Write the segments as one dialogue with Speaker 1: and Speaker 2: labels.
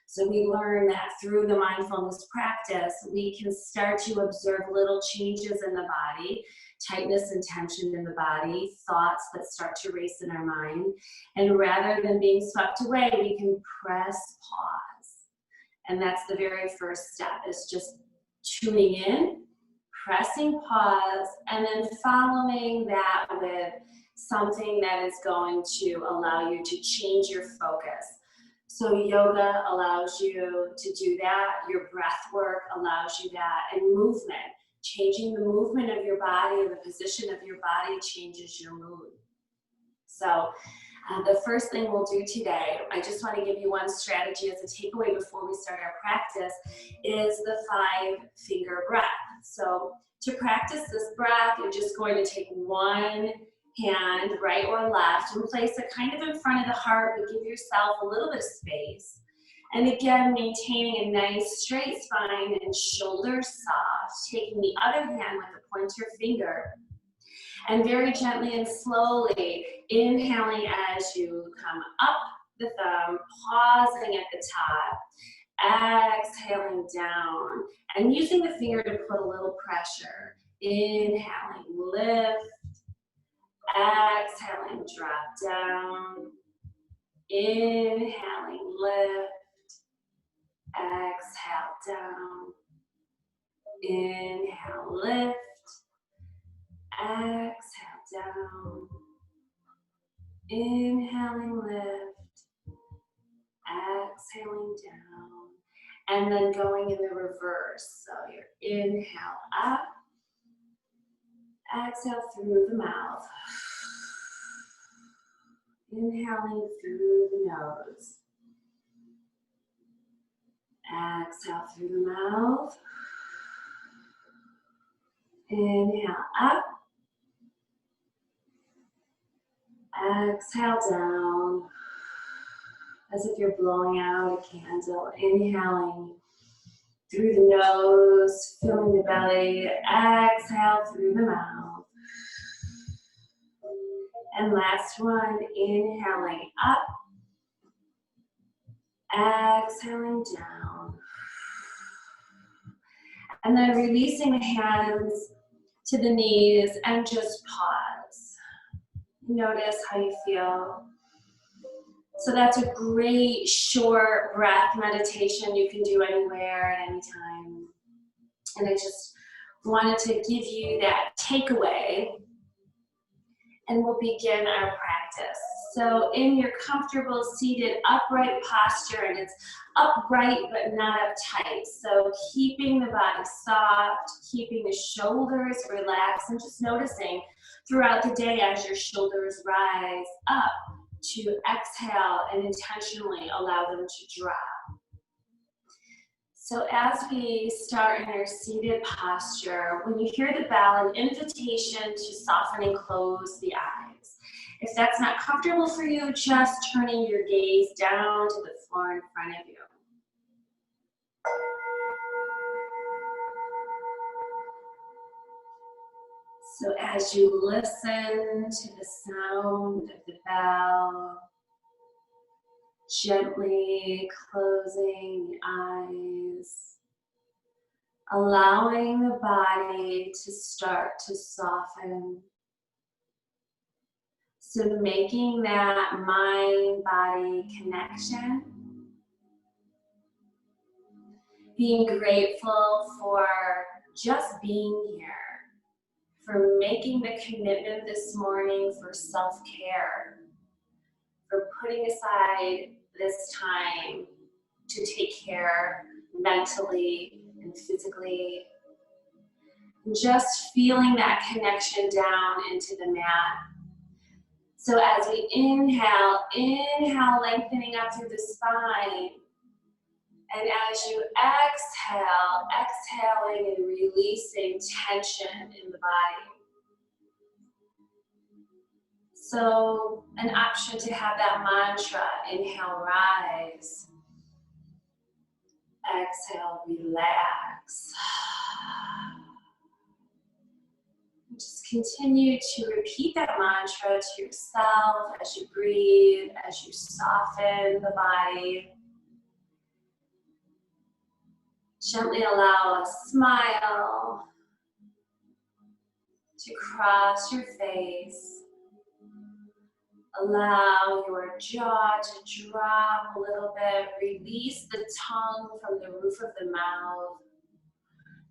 Speaker 1: So we learn that through the mindfulness practice, we can start to observe little changes in the body, tightness and tension in the body, thoughts that start to race in our mind. And rather than being swept away, we can press pause. And that's the very first step, is just tuning in, pressing pause, and then following that with something that is going to allow you to change your focus. So yoga allows you to do that, your breath work allows you that, and movement. Changing the movement of your body and the position of your body changes your mood. So the first thing we'll do today, I just want to give you one strategy as a takeaway before we start our practice, is the 5-finger breath. So to practice this breath, you're just going to take one hand, right or left, and place it kind of in front of the heart, but give yourself a little bit of space. And again, maintaining a nice straight spine and shoulders soft, taking the other hand with the pointer finger, and very gently and slowly inhaling as you come up the thumb, pausing at the top, exhaling down, and using the finger to put a little pressure. Inhaling, lift, exhaling, drop down, inhaling, lift, exhale down, inhale, lift, exhale down, inhaling, lift, exhaling down, and then going in the reverse. So your inhale up, exhale through the mouth, inhaling through the nose, exhale through the mouth, inhale up, exhale down, as if you're blowing out a candle, inhaling through the nose, filling the belly, exhale through the mouth. And last one, inhaling up, exhaling down. And then releasing the hands to the knees and just pause. Notice how you feel. So that's a great short breath meditation you can do anywhere at any time. And I just wanted to give you that takeaway, and we'll begin our practice. So in your comfortable seated upright posture, and it's upright but not uptight. So keeping the body soft, keeping the shoulders relaxed, and just noticing throughout the day as your shoulders rise up to exhale and intentionally allow them to drop. So as we start in our seated posture, when you hear the bell, an invitation to soften and close the eyes. If that's not comfortable for you, just turning your gaze down to the floor in front of you. So as you listen to the sound of the bell, gently closing the eyes, allowing the body to start to soften. So making that mind-body connection, being grateful for just being here, for making the commitment this morning for self-care, for putting aside this time to take care mentally and physically. Just feeling that connection down into the mat. So as we inhale, lengthening up through the spine. And as you exhale, exhaling and releasing tension in the body. So an option to have that mantra, inhale, rise. Exhale, relax. Just continue to repeat that mantra to yourself as you breathe, as you soften the body. Gently allow a smile to cross your face. Allow your jaw to drop a little bit. Release the tongue from the roof of the mouth.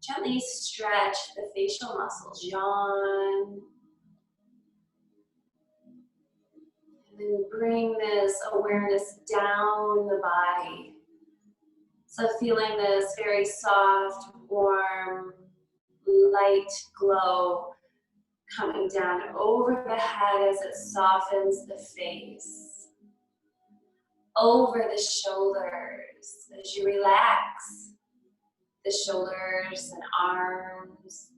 Speaker 1: Gently stretch the facial muscles, yawn. And then bring this awareness down the body. So feeling this very soft, warm, light glow coming down over the head as it softens the face. Over the shoulders as you relax the shoulders and arms.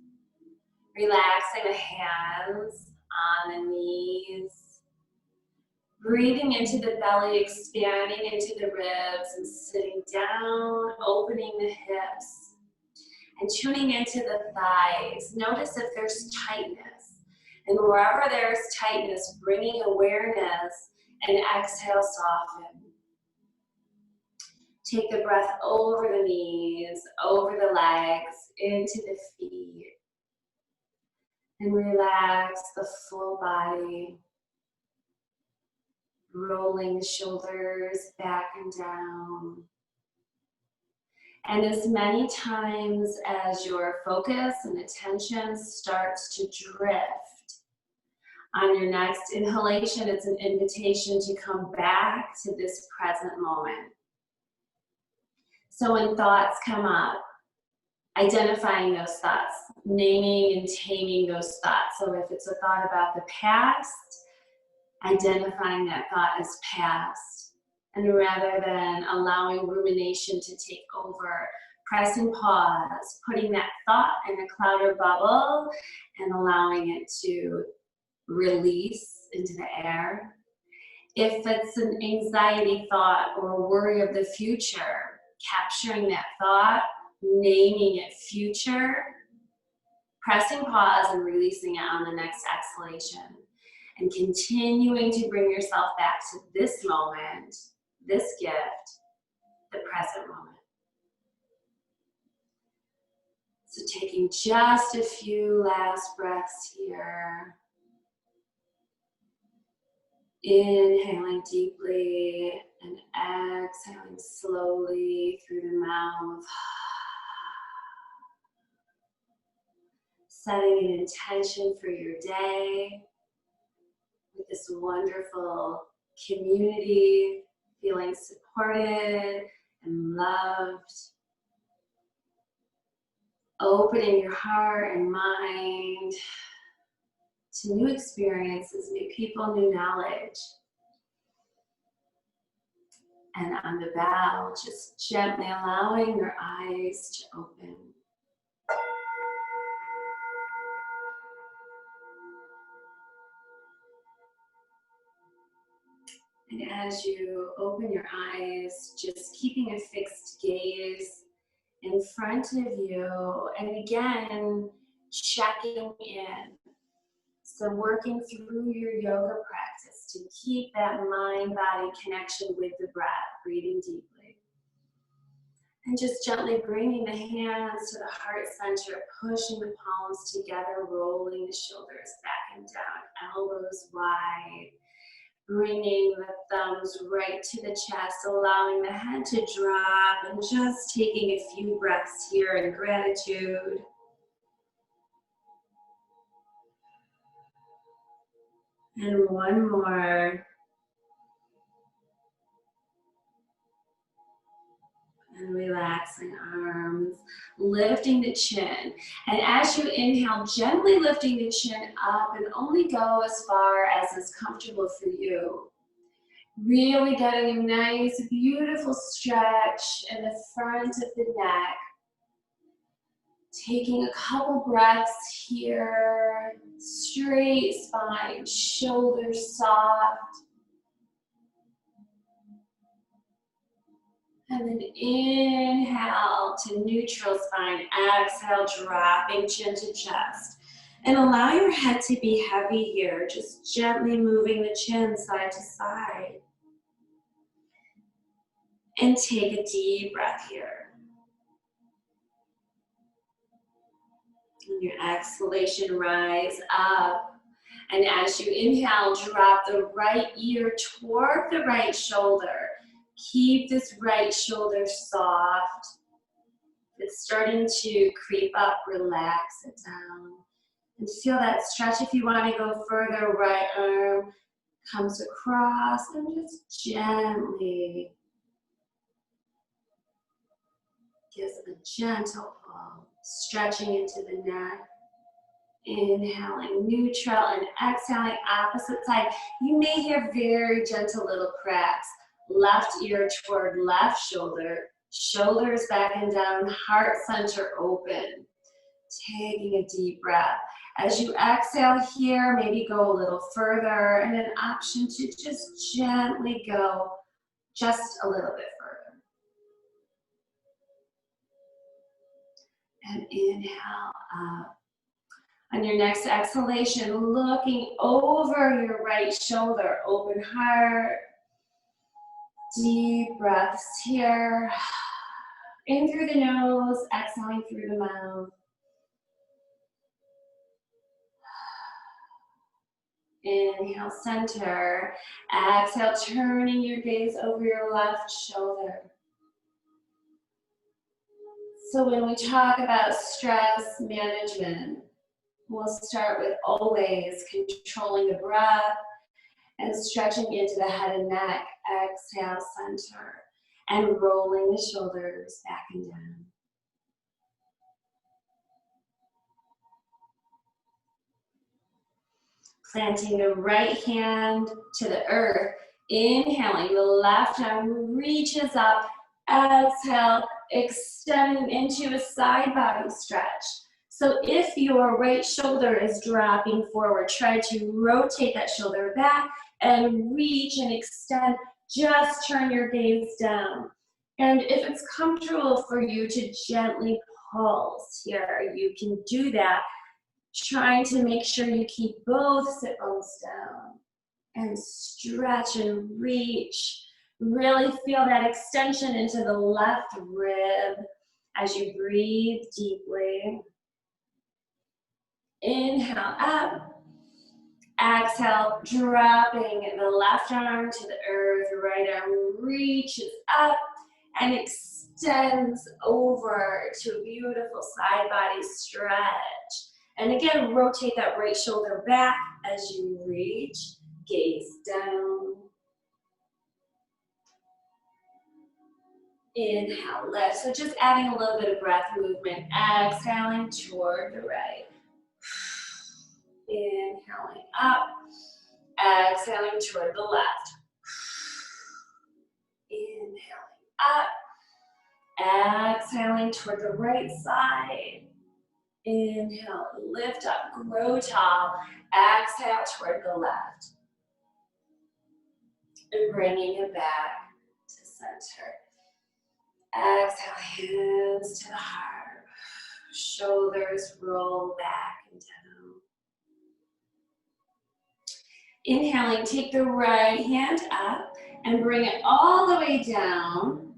Speaker 1: Relaxing the hands on the knees. Breathing into the belly, expanding into the ribs and sitting down, opening the hips. And tuning into the thighs. Notice if there's tightness. And wherever there's tightness, bringing awareness and exhale, soften. Take the breath over the knees, over the legs, into the feet. And relax the full body. Rolling the shoulders back and down. And as many times as your focus and attention starts to drift, on your next inhalation, it's an invitation to come back to this present moment. So when thoughts come up, identifying those thoughts, naming and taming those thoughts. So if it's a thought about the past, identifying that thought as past. And rather than allowing rumination to take over, pressing pause, putting that thought in a cloud or bubble and allowing it to release into the air. If it's an anxiety thought or worry of the future, capturing that thought, naming it future, pressing pause and releasing it on the next exhalation. And continuing to bring yourself back to this moment, this gift, the present moment. So taking just a few last breaths here. Inhaling deeply and exhaling slowly through the mouth. Setting an intention for your day with this wonderful community, feeling supported and loved. Opening your heart and mind to new experiences, new people, new knowledge. And on the bow, just gently allowing your eyes to open. And as you open your eyes, just keeping a fixed gaze in front of you, and again, checking in. So working through your yoga practice to keep that mind-body connection with the breath, breathing deeply. And just gently bringing the hands to the heart center, pushing the palms together, rolling the shoulders back and down, elbows wide. Bringing the thumbs right to the chest, allowing the head to drop, and just taking a few breaths here in gratitude. And one more. And relaxing arms, lifting the chin. And as you inhale, gently lifting the chin up and only go as far as is comfortable for you. Really getting a nice, beautiful stretch in the front of the neck. Taking a couple breaths here. Straight spine, shoulders soft. And then inhale to neutral spine. Exhale, dropping chin to chest. And allow your head to be heavy here. Just gently moving the chin side to side. And take a deep breath here. On your exhalation, rise up. And as you inhale, drop the right ear toward the right shoulder. Keep this right shoulder soft. If it's starting to creep up, relax it down. And feel that stretch. If you want to go further, right arm comes across and just gently gives a gentle pull, stretching into the neck. Inhaling neutral and exhaling opposite side. You may hear very gentle little cracks. Left ear toward left shoulder, shoulders back and down, heart center open. Taking a deep breath. As you exhale here, maybe go a little further, and an option to just gently go just a little bit further. And inhale up. On your next exhalation, looking over your right shoulder, open heart. Deep breaths here. In through the nose, exhaling through the mouth. Inhale, center. Exhale, turning your gaze over your left shoulder. So when we talk about stress management, we'll start with always controlling the breath and stretching into the head and neck. Exhale, center. And rolling the shoulders back and down. Planting the right hand to the earth. Inhaling, the left arm reaches up. Exhale, extending into a side body stretch. So if your right shoulder is dropping forward, try to rotate that shoulder back and reach and extend. Just turn your gaze down. And if it's comfortable for you to gently pulse here, you can do that. Trying to make sure you keep both sit bones down and stretch and reach. Really feel that extension into the left rib as you breathe deeply. Inhale up. Exhale, dropping the left arm to the earth, right arm reaches up and extends over to a beautiful side body stretch. And again, rotate that right shoulder back as you reach, gaze down. Inhale, lift. So just adding a little bit of breath movement, exhaling toward the right. Inhaling up, exhaling toward the left. Inhaling up, exhaling toward the right side. Inhale, lift up, grow tall. Exhale toward the left. And bringing it back to center. Exhale, hands to the heart. Shoulders roll back and down. Inhaling, take the right hand up and bring it all the way down.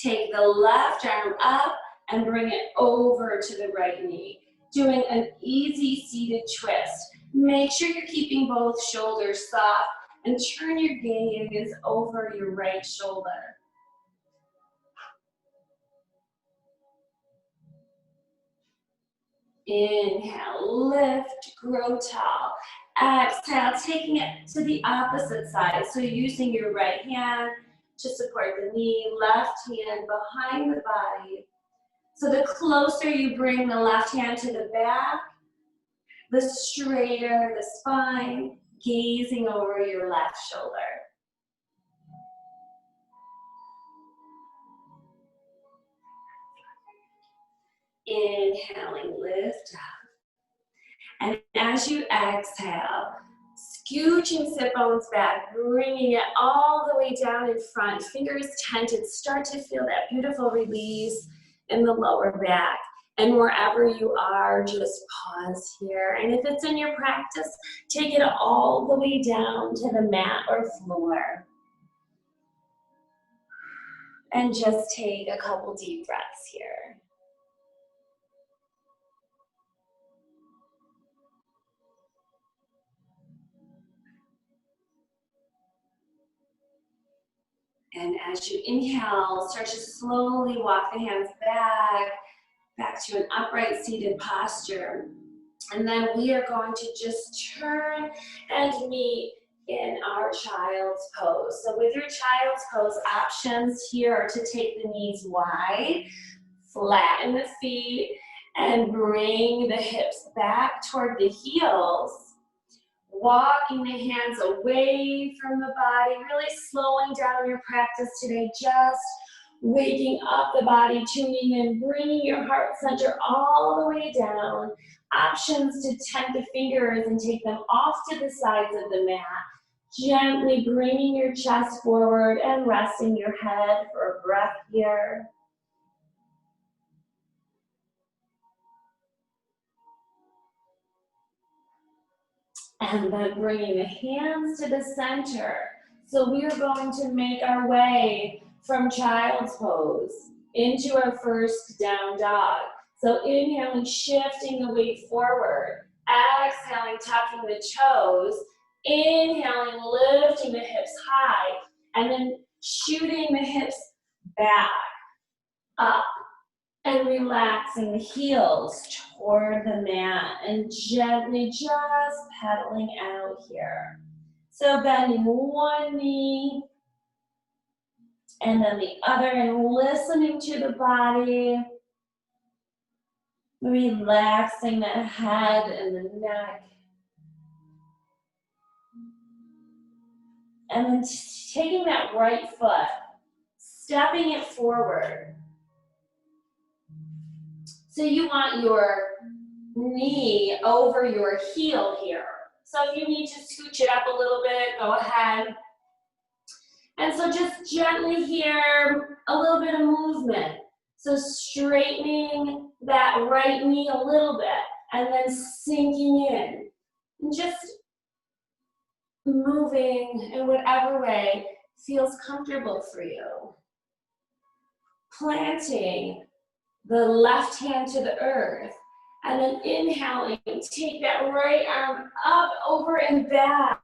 Speaker 1: Take the left arm up and bring it over to the right knee. Doing an easy seated twist. Make sure you're keeping both shoulders soft and turn your gaze over your right shoulder. Inhale, lift, grow tall. Exhale, taking it to the opposite side. So using your right hand to support the knee, left hand behind the body. So the closer you bring the left hand to the back, the straighter the spine, gazing over your left shoulder. Inhaling, lift up. And as you exhale, scooching sit bones back, bringing it all the way down in front, fingers tented, start to feel that beautiful release in the lower back. And wherever you are, just pause here. And if it's in your practice, take it all the way down to the mat or floor. And just take a couple deep breaths here. And as you inhale, start to slowly walk the hands back to an upright seated posture. And then we are going to just turn and meet in our child's pose. So with your child's pose, options here are to take the knees wide, flatten the feet, and bring the hips back toward the heels. Walking the hands away from the body, really slowing down your practice today, just waking up the body, tuning in, bringing your heart center all the way down. Options to tent the fingers and take them off to the sides of the mat. Gently bringing your chest forward and resting your head for a breath here. And then bringing the hands to the center. So we are going to make our way from child's pose into our first down dog. So inhaling, shifting the weight forward. Exhaling, tucking the toes. Inhaling, lifting the hips high. And then shooting the hips back, up. And relaxing the heels toward the mat and gently just pedaling out here. So bending one knee and then the other and listening to the body. Relaxing the head and the neck. And then taking that right foot, stepping it forward. So you want your knee over your heel here. So if you need to scooch it up a little bit, go ahead. And so just gently here, a little bit of movement. So straightening that right knee a little bit and then sinking in. And just moving in whatever way feels comfortable for you. Planting the left hand to the earth, and then inhaling, take that right arm up, over, and back,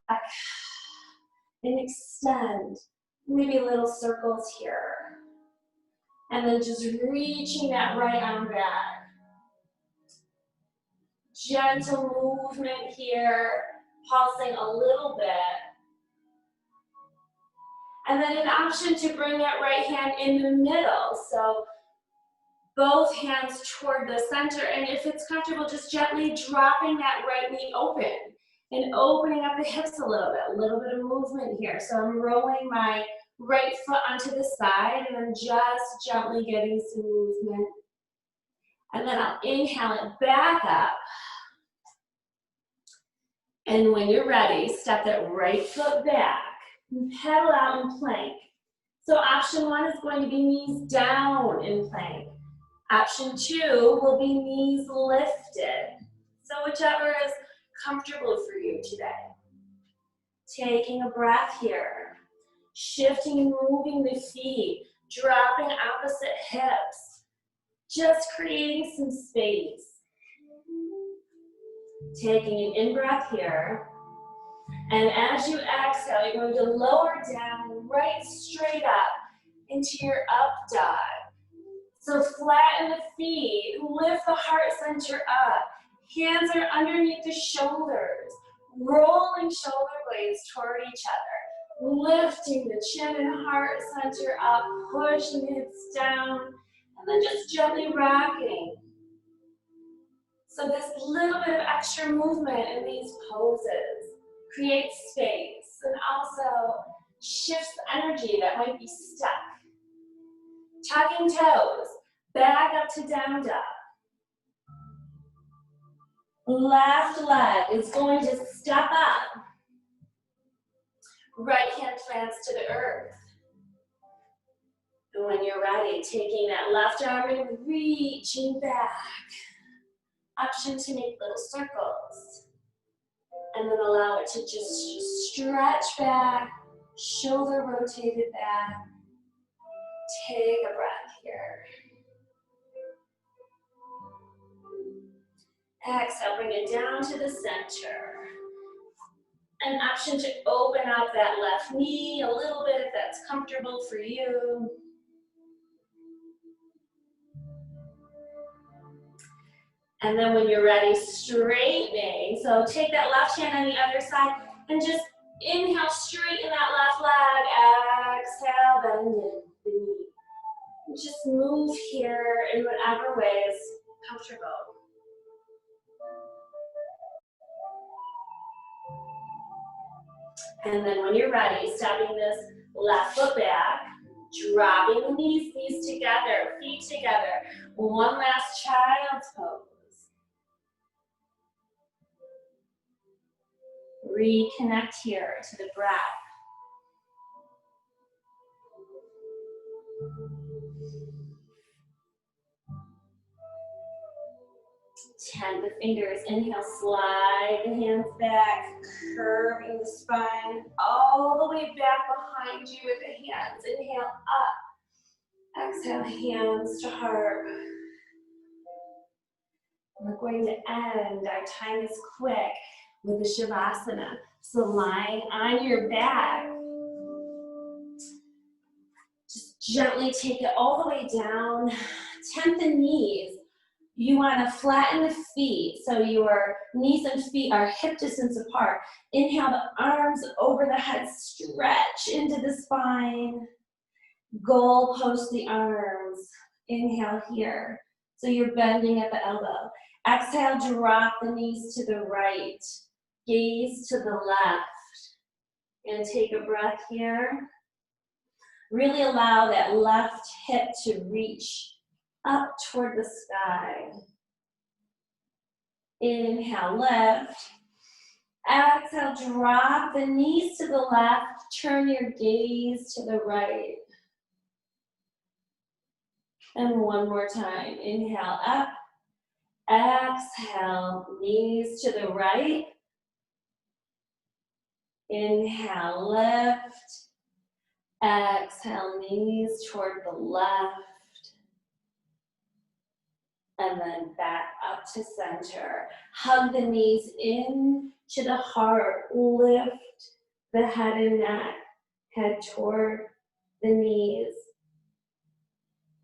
Speaker 1: and extend, maybe little circles here, and then just reaching that right arm back. Gentle movement here, pulsing a little bit, and then an option to bring that right hand in the middle, so both hands toward the center, and if it's comfortable, just gently dropping that right knee open and opening up the hips a little bit of movement here. So I'm rolling my right foot onto the side and I'm just gently getting some movement. And then I'll inhale it back up. And when you're ready, step that right foot back and pedal out in plank. So option one is going to be knees down in plank. Option two will be knees lifted. So whichever is comfortable for you today. Taking a breath here. Shifting and moving the feet. Dropping opposite hips. Just creating some space. Taking an in-breath here. And as you exhale, you're going to lower down, right straight up into your up dog. So flatten the feet, lift the heart center up. Hands are underneath the shoulders, rolling shoulder blades toward each other. Lifting the chin and heart center up, pushing the hips down, and then just gently rocking. So this little bit of extra movement in these poses creates space and also shifts the energy that might be stuck. Tucking toes, back up to down dog. Left leg is going to step up. Right hand plants to the earth. And when you're ready, taking that left arm and reaching back. Option to make little circles. And then allow it to just stretch back, shoulder rotated back. Take a breath here. Exhale, bring it down to the center. An option to open up that left knee a little bit if that's comfortable for you. And then when you're ready, straightening. So take that left hand on the other side and just inhale, straighten that left leg. Exhale, bend in the knee. Just move here in whatever way is comfortable. And then when you're ready, stepping this left foot back, dropping the knees together, feet together. One last child's pose. Reconnect here to the breath. Tend the fingers. Inhale, slide the hands back, curving the spine all the way back behind you with the hands. Inhale up. Exhale, hands to heart. We're going to end, our time is quick, with the Shavasana. So lying on your back, just gently take it all the way down. Tent the knees. You want to flatten the feet so your knees and feet are hip distance apart. Inhale, the arms over the head, stretch into the spine. Goal post the arms. Inhale here. So you're bending at the elbow. Exhale, drop the knees to the right. Gaze to the left. And take a breath here. Really allow that left hip to reach up toward the sky. Inhale, lift. Exhale, drop the knees to the left. Turn your gaze to the right. And one more time. Inhale, up. Exhale, knees to the right. Inhale, lift. Exhale, knees toward the left. And then back up to center. Hug the knees in to the heart. Lift the head and neck. Head toward the knees.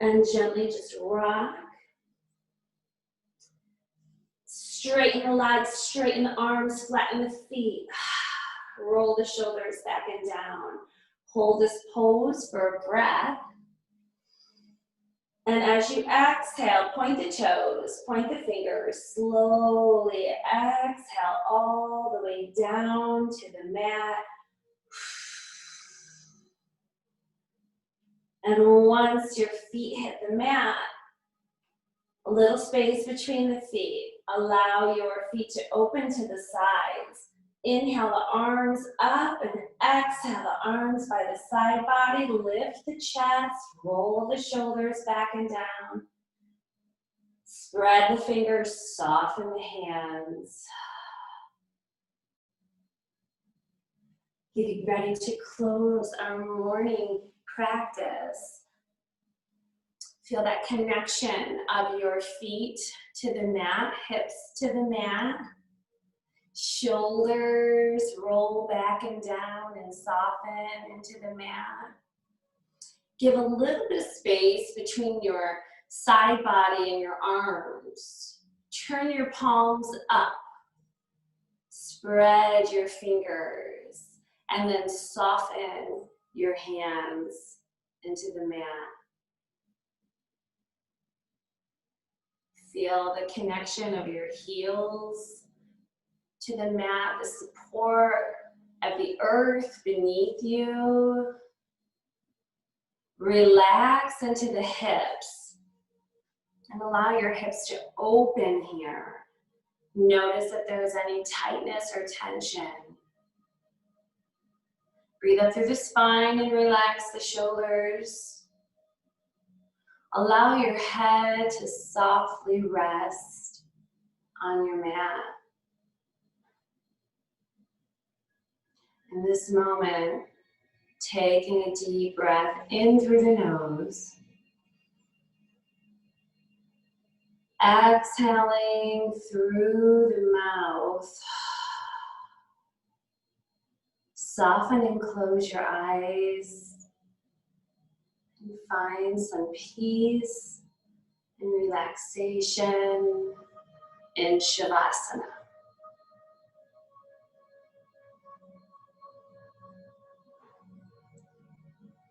Speaker 1: And gently just rock. Straighten the legs, straighten the arms, flatten the feet. Roll the shoulders back and down. Hold this pose for a breath. And as you exhale, point the toes, point the fingers. Slowly exhale all the way down to the mat. And once your feet hit the mat, a little space between the feet. Allow your feet to open to the sides. Inhale the arms up and exhale the arms by the side body. Lift the chest, roll the shoulders back and down. Spread the fingers, soften the hands. Getting ready to close our morning practice. Feel that connection of your feet to the mat, hips to the mat. Shoulders roll back and down and soften into the mat. Give a little bit of space between your side body and your arms. Turn your palms up. Spread your fingers and then soften your hands into the mat. Feel the connection of your heels to the mat, the support of the earth beneath you. Relax into the hips and allow your hips to open here. Notice if there's any tightness or tension. Breathe up through the spine and relax the shoulders. Allow your head to softly rest on your mat. In this moment, taking a deep breath in through the nose. Exhaling through the mouth. Soften and close your eyes and find some peace and relaxation in Shavasana.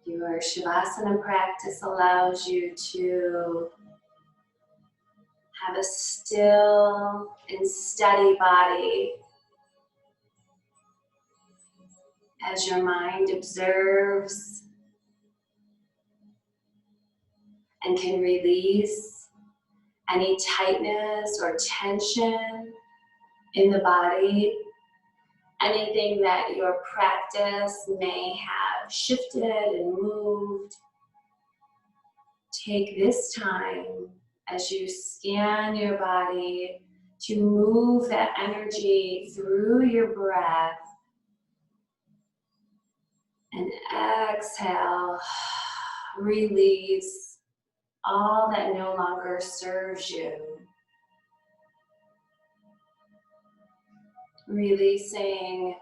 Speaker 1: Your Shavasana practice allows you to have a still and steady body as your mind observes and can release any tightness or tension in the body, anything that your practice may have shifted and moved. Take this time as you scan your body to move that energy through your breath, and exhale, release all that no longer serves you. Releasing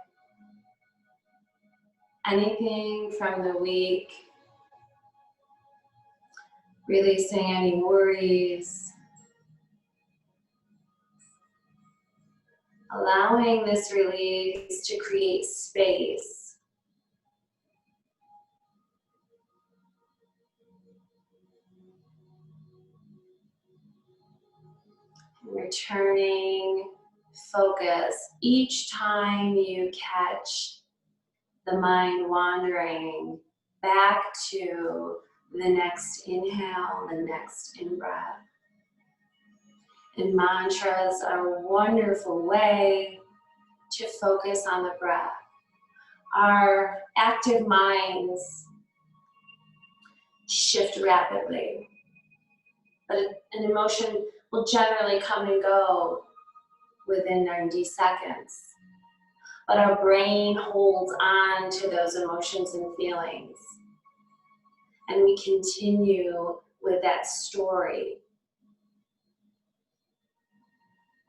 Speaker 1: anything from the week, releasing any worries, allowing this release to create space. Returning focus each time you catch the mind wandering back to the next inhale, the next in-breath. And mantras are a wonderful way to focus on the breath. Our active minds shift rapidly, but an emotion will generally come and go within 90 seconds. But our brain holds on to those emotions and feelings. And we continue with that story.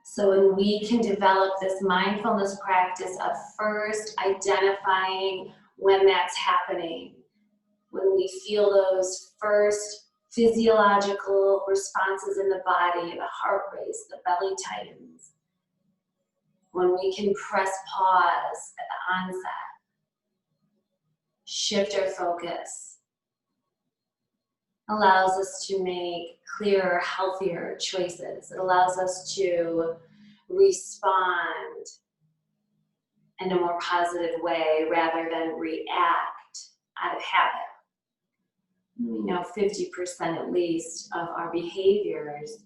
Speaker 1: So when we can develop this mindfulness practice of first identifying when that's happening, when we feel those first physiological responses in the body, the heart race, the belly tightens, when we can press pause at the onset, shift our focus, allows us to make clearer, healthier choices. It allows us to respond in a more positive way rather than react out of habit. We know 50% at least of our behaviors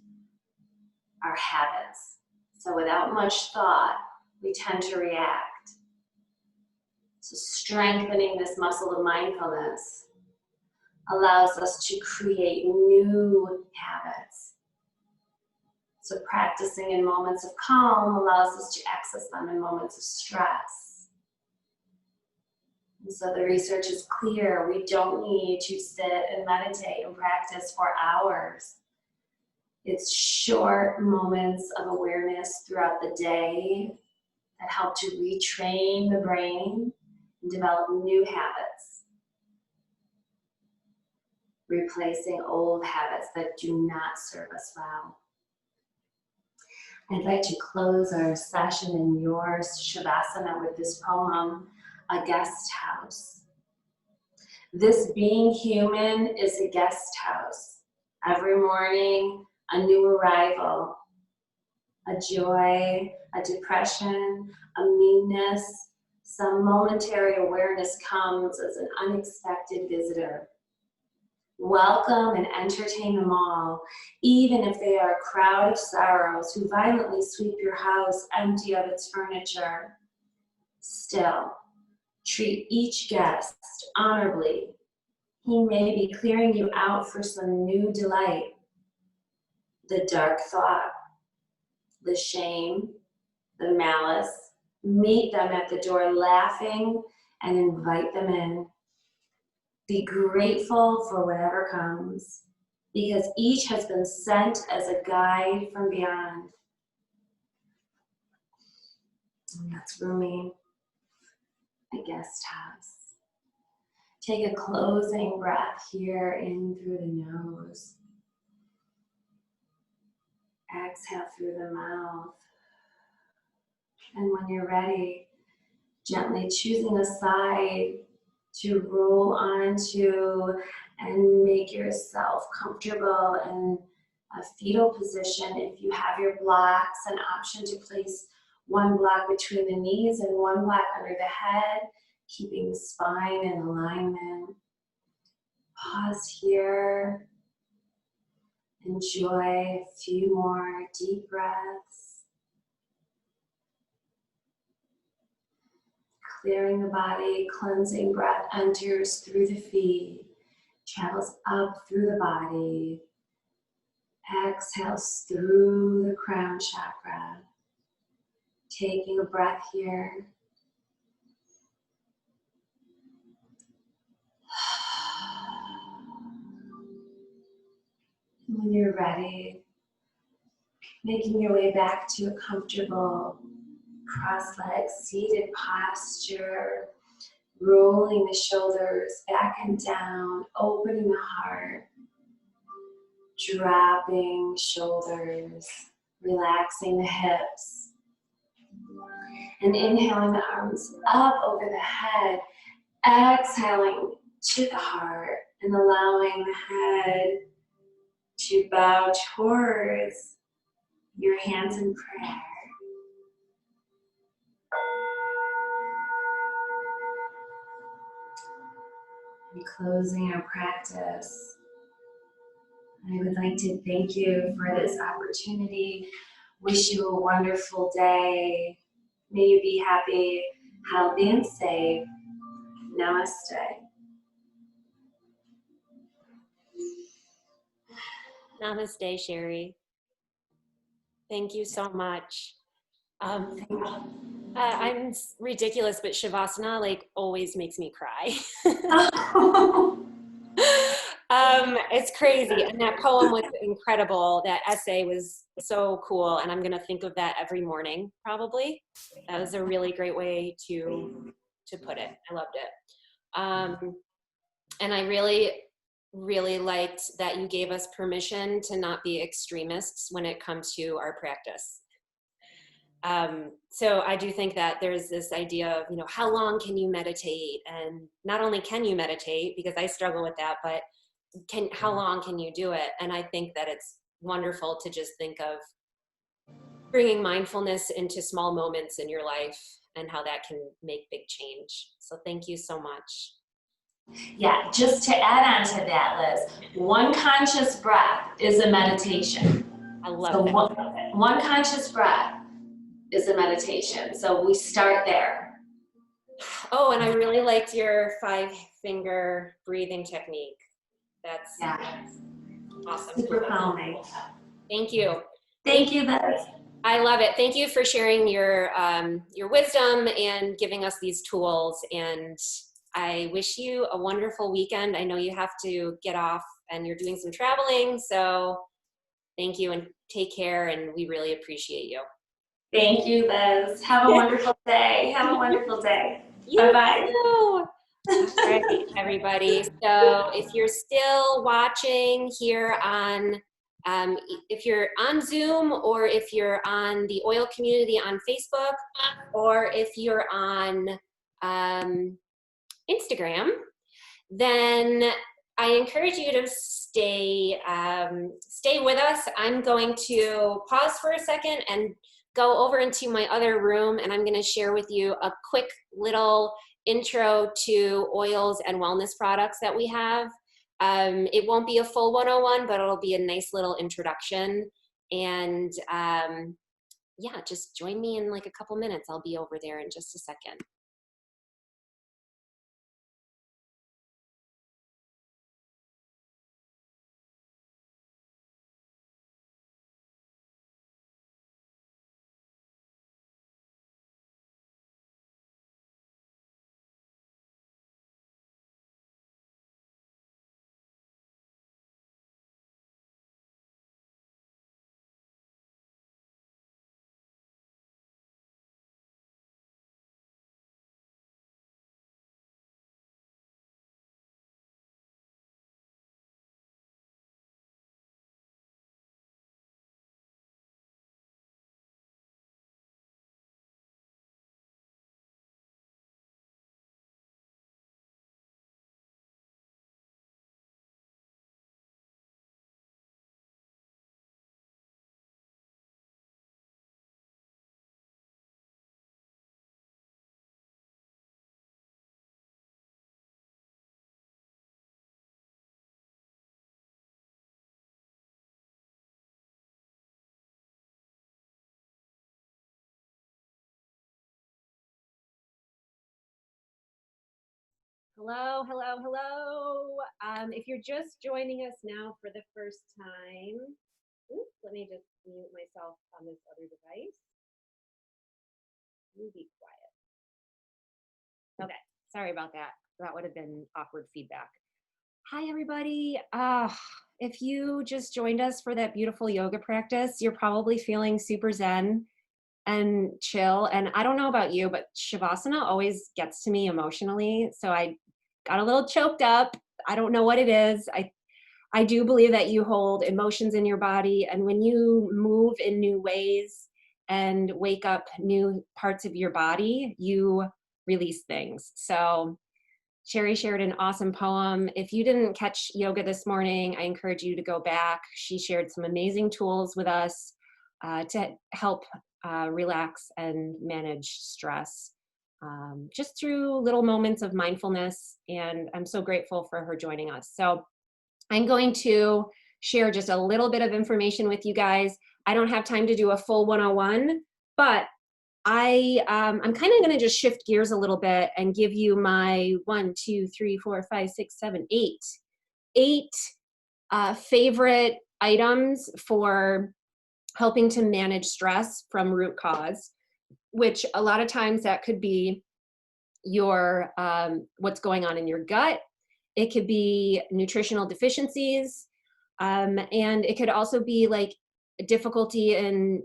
Speaker 1: are habits. So without much thought, we tend to react. So strengthening this muscle of mindfulness allows us to create new habits. So practicing in moments of calm allows us to access them in moments of stress. And so the research is clear. We don't need to sit and meditate and practice for hours. It's short moments of awareness throughout the day that help to retrain the brain and develop new habits, replacing old habits that do not serve us well. I'd like to close our session in your Shavasana with this poem, A Guest House. This being human is a guest house. Every morning, a new arrival, a joy, a depression, a meanness, some momentary awareness comes as an unexpected visitor. Welcome and entertain them all, even if they are a crowd of sorrows who violently sweep your house empty of its furniture. Still, treat each guest honorably. He may be clearing you out for some new delight. The dark thought, the shame, the malice, meet them at the door laughing and invite them in. Be grateful for whatever comes, because each has been sent as a guide from beyond. And that's Rumi. a guest house. Take a closing breath here in through the nose. Exhale through the mouth. And when you're ready, gently choosing a side to roll onto and make yourself comfortable in a fetal position. If you have your blocks, an option to place one block between the knees and one block under the head, keeping the spine in alignment. Pause here. Enjoy a few more deep breaths. Clearing the body, cleansing breath enters through the feet, travels up through the body, exhales through the crown chakra. Taking a breath here. When you're ready, making your way back to a comfortable cross-legged seated posture, rolling the shoulders back and down, opening the heart, dropping shoulders, relaxing the hips, and inhaling the arms up over the head, exhaling to the heart, and allowing the head to bow towards your hands in prayer. And closing our practice, I would like to thank you for this opportunity. Wish you a wonderful day. May you be happy, healthy, and safe. Namaste.
Speaker 2: Namaste, Sherry. Thank you so much. I'm ridiculous, but Shavasana like always makes me cry. It's crazy. And that poem was incredible. That essay was so cool. And I'm going to think of that every morning, probably. That was a really great way to put it. I loved it. And I really liked that you gave us permission to not be extremists when it comes to our practice. So I do think that there's this idea of, how long can you meditate? And not only can you meditate, because I struggle with that, but how long can you do it? And I think that it's wonderful to just think of bringing mindfulness into small moments in your life and how that can make big change. So thank you so much.
Speaker 1: Yeah, just to add on to that, Liz, one conscious breath is a meditation.
Speaker 2: I love that.
Speaker 1: One conscious breath is a meditation. So we start there.
Speaker 2: Oh, and I really liked your 5-finger breathing technique. That's awesome.
Speaker 1: Super calming.
Speaker 2: Thank you.
Speaker 1: Thank you, Liz.
Speaker 2: I love it. Thank you for sharing your wisdom and giving us these tools. And I wish you a wonderful weekend. I know you have to get off and you're doing some traveling. So thank you and take care. And we really appreciate you.
Speaker 1: Thank you, Liz. Have a wonderful day. Have a wonderful day.
Speaker 2: Bye-bye. All right, everybody. So if you're still watching here on, if you're on Zoom or if you're on the Oil Community on Facebook or if you're on Instagram, then I encourage you to stay with us. I'm going to pause for a second and go over into my other room, and I'm going to share with you a quick little intro to oils and wellness products that we have. It won't be a full 101, but it'll be a nice little introduction. And yeah, just join me in like a couple minutes. I'll be over there in just a second. Hello, hello, hello. If you're just joining us now for the first time, oops, let me just mute myself on this other device. You be quiet. Okay, sorry about that. That would have been awkward feedback. Hi, everybody. If you just joined us for that beautiful yoga practice, you're probably feeling super zen and chill. And I don't know about you, but Shavasana always gets to me emotionally. So I got a little choked up. I don't know what it is. I do believe that you hold emotions in your body. And when you move in new ways and wake up new parts of your body, you release things. So Sherry shared an awesome poem. If you didn't catch yoga this morning, I encourage you to go back. She shared some amazing tools with us to help relax and manage stress just through little moments of mindfulness. And I'm so grateful for her joining us. So I'm going to share just a little bit of information with you guys. I don't have time to do a full 101, but I'm kind of going to just shift gears a little bit and give you my 1, 2, 3, 4, 5, 6, 7, 8 favorite items for helping to manage stress from root cause, which a lot of times that could be your what's going on in your gut. It could be nutritional deficiencies, and it could also be like difficulty in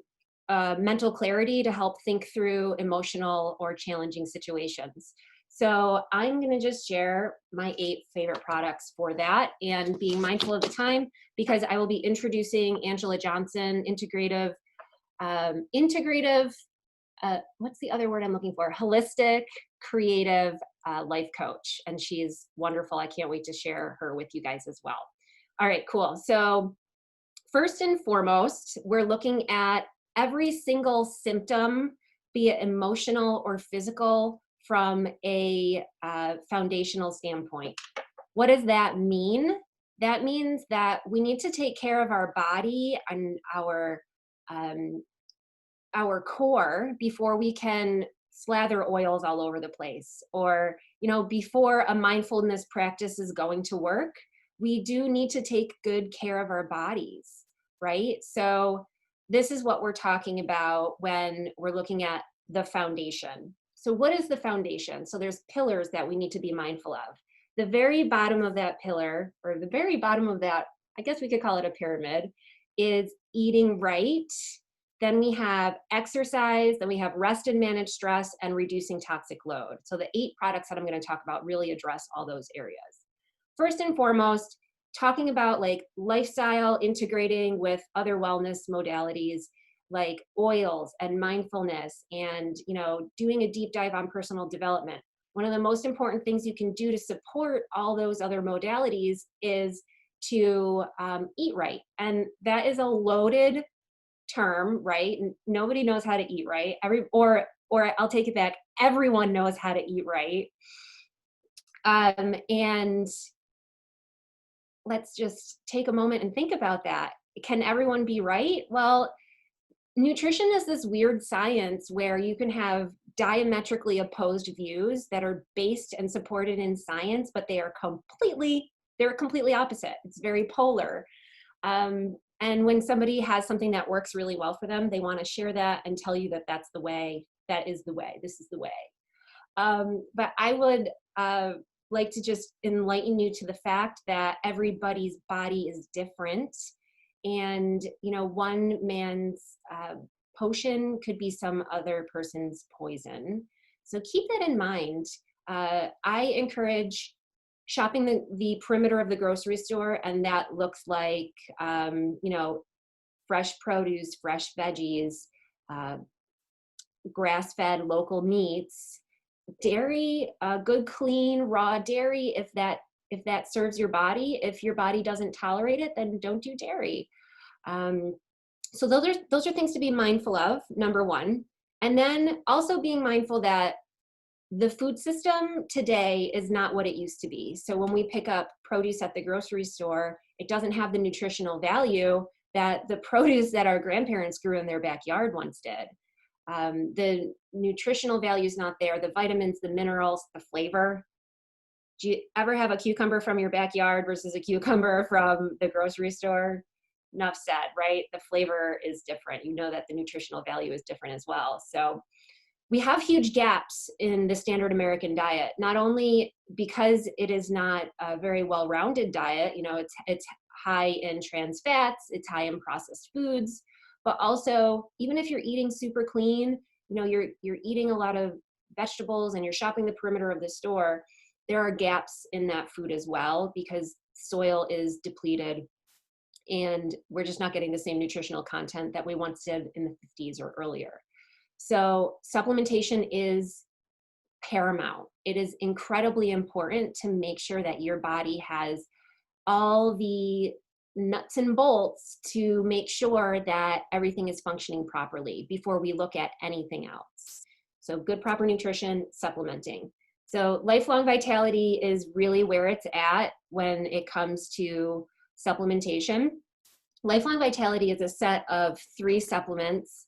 Speaker 2: mental clarity to help think through emotional or challenging situations. So I'm going to just share my 8 favorite products for that and being mindful of the time because I will be introducing Angela Johnson, integrative, what's the other word I'm looking for? Holistic, creative life coach. And she's wonderful. I can't wait to share her with you guys as well. All right, cool. So first and foremost, we're looking at every single symptom, be it emotional or physical, from a foundational standpoint. What does that mean? That means that we need to take care of our body and our core before we can slather oils all over the place, or before a mindfulness practice is going to work. We do need to take good care of our bodies, right? So this is what we're talking about when we're looking at the foundation. So what is the foundation? So there's pillars that we need to be mindful of. The very bottom of that pillar, or the very bottom of that, I guess we could call it a pyramid, is eating right. Then we have exercise, then we have rest and manage stress, and reducing toxic load. So the 8 products that I'm going to talk about really address all those areas. First and foremost, talking about like lifestyle integrating with other wellness modalities like oils and mindfulness and, doing a deep dive on personal development. One of the most important things you can do to support all those other modalities is to eat right. And that is a loaded term, right? Nobody knows how to eat right. Or I'll take it back. Everyone knows how to eat right. And let's just take a moment and think about that. Can everyone be right? Well, nutrition is this weird science where you can have diametrically opposed views that are based and supported in science, but they're completely opposite. It's very polar. And when somebody has something that works really well for them, they want to share that and tell you that that's the way, that is the way, this is the way. But I would like to just enlighten you to the fact that everybody's body is different. And, one man's potion could be some other person's poison. So keep that in mind. I encourage shopping the perimeter of the grocery store, and that looks like, fresh produce, fresh veggies, grass-fed local meats, dairy, good, clean, raw dairy, if that serves your body. If your body doesn't tolerate it, then don't do dairy. So those are things to be mindful of, number one. And then also being mindful that the food system today is not what it used to be. So when we pick up produce at the grocery store, it doesn't have the nutritional value that the produce that our grandparents grew in their backyard once did. The nutritional value is not there. The vitamins, the minerals, the flavor, Do you ever have a cucumber from your backyard versus a cucumber from the grocery store? Enough said, right? The flavor is different. You know that the nutritional value is different as well. So we have huge gaps in the standard American diet, not only because it is not a very well-rounded diet, you know, it's high in trans fats, it's high in processed foods, but also even if you're eating super clean, you know, you're eating a lot of vegetables and you're shopping the perimeter of the store, there are gaps in that food as well because soil is depleted and we're just not getting the same nutritional content that we once did in the 50s or earlier. So supplementation is paramount. It is incredibly important to make sure that your body has all the nuts and bolts to make sure that everything is functioning properly before we look at anything else. So good, proper nutrition, supplementing. So lifelong vitality is really where it's at when it comes to supplementation. Lifelong vitality is a set of 3 supplements.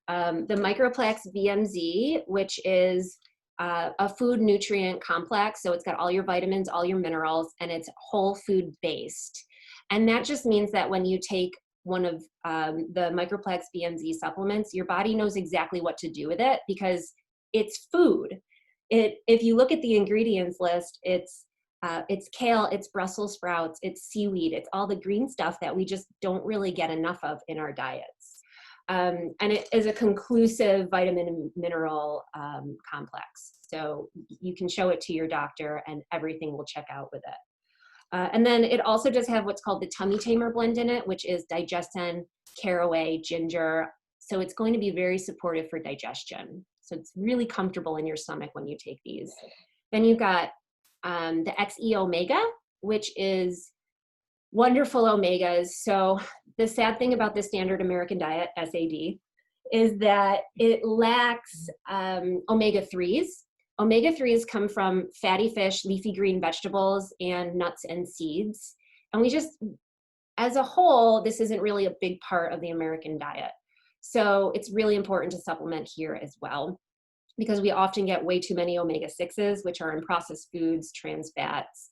Speaker 2: The Microplex VMZ, which is a food nutrient complex. So it's got all your vitamins, all your minerals, and it's whole food based. And that just means that when you take one of the Microplex VMZ supplements, your body knows exactly what to do with it because it's food. If you look at the ingredients list, it's kale, it's Brussels sprouts, it's seaweed, it's all the green stuff that we just don't really get enough of in our diets. And it is a conclusive vitamin and mineral complex. So you can show it to your doctor and everything will check out with it. And then it also does have what's called the tummy tamer blend in it, which is digestin, caraway, ginger. So it's going to be very supportive for digestion. So it's really comfortable in your stomach when you take these. Then you've got the XE Omega, which is wonderful omegas. So the sad thing about the standard American diet, SAD, is that it lacks omega-3s. Omega-3s come from fatty fish, leafy green vegetables, and nuts and seeds. And we just, as a whole, this isn't really a big part of the American diet. So it's really important to supplement here as well, because we often get way too many omega-6s, which are in processed foods, trans fats,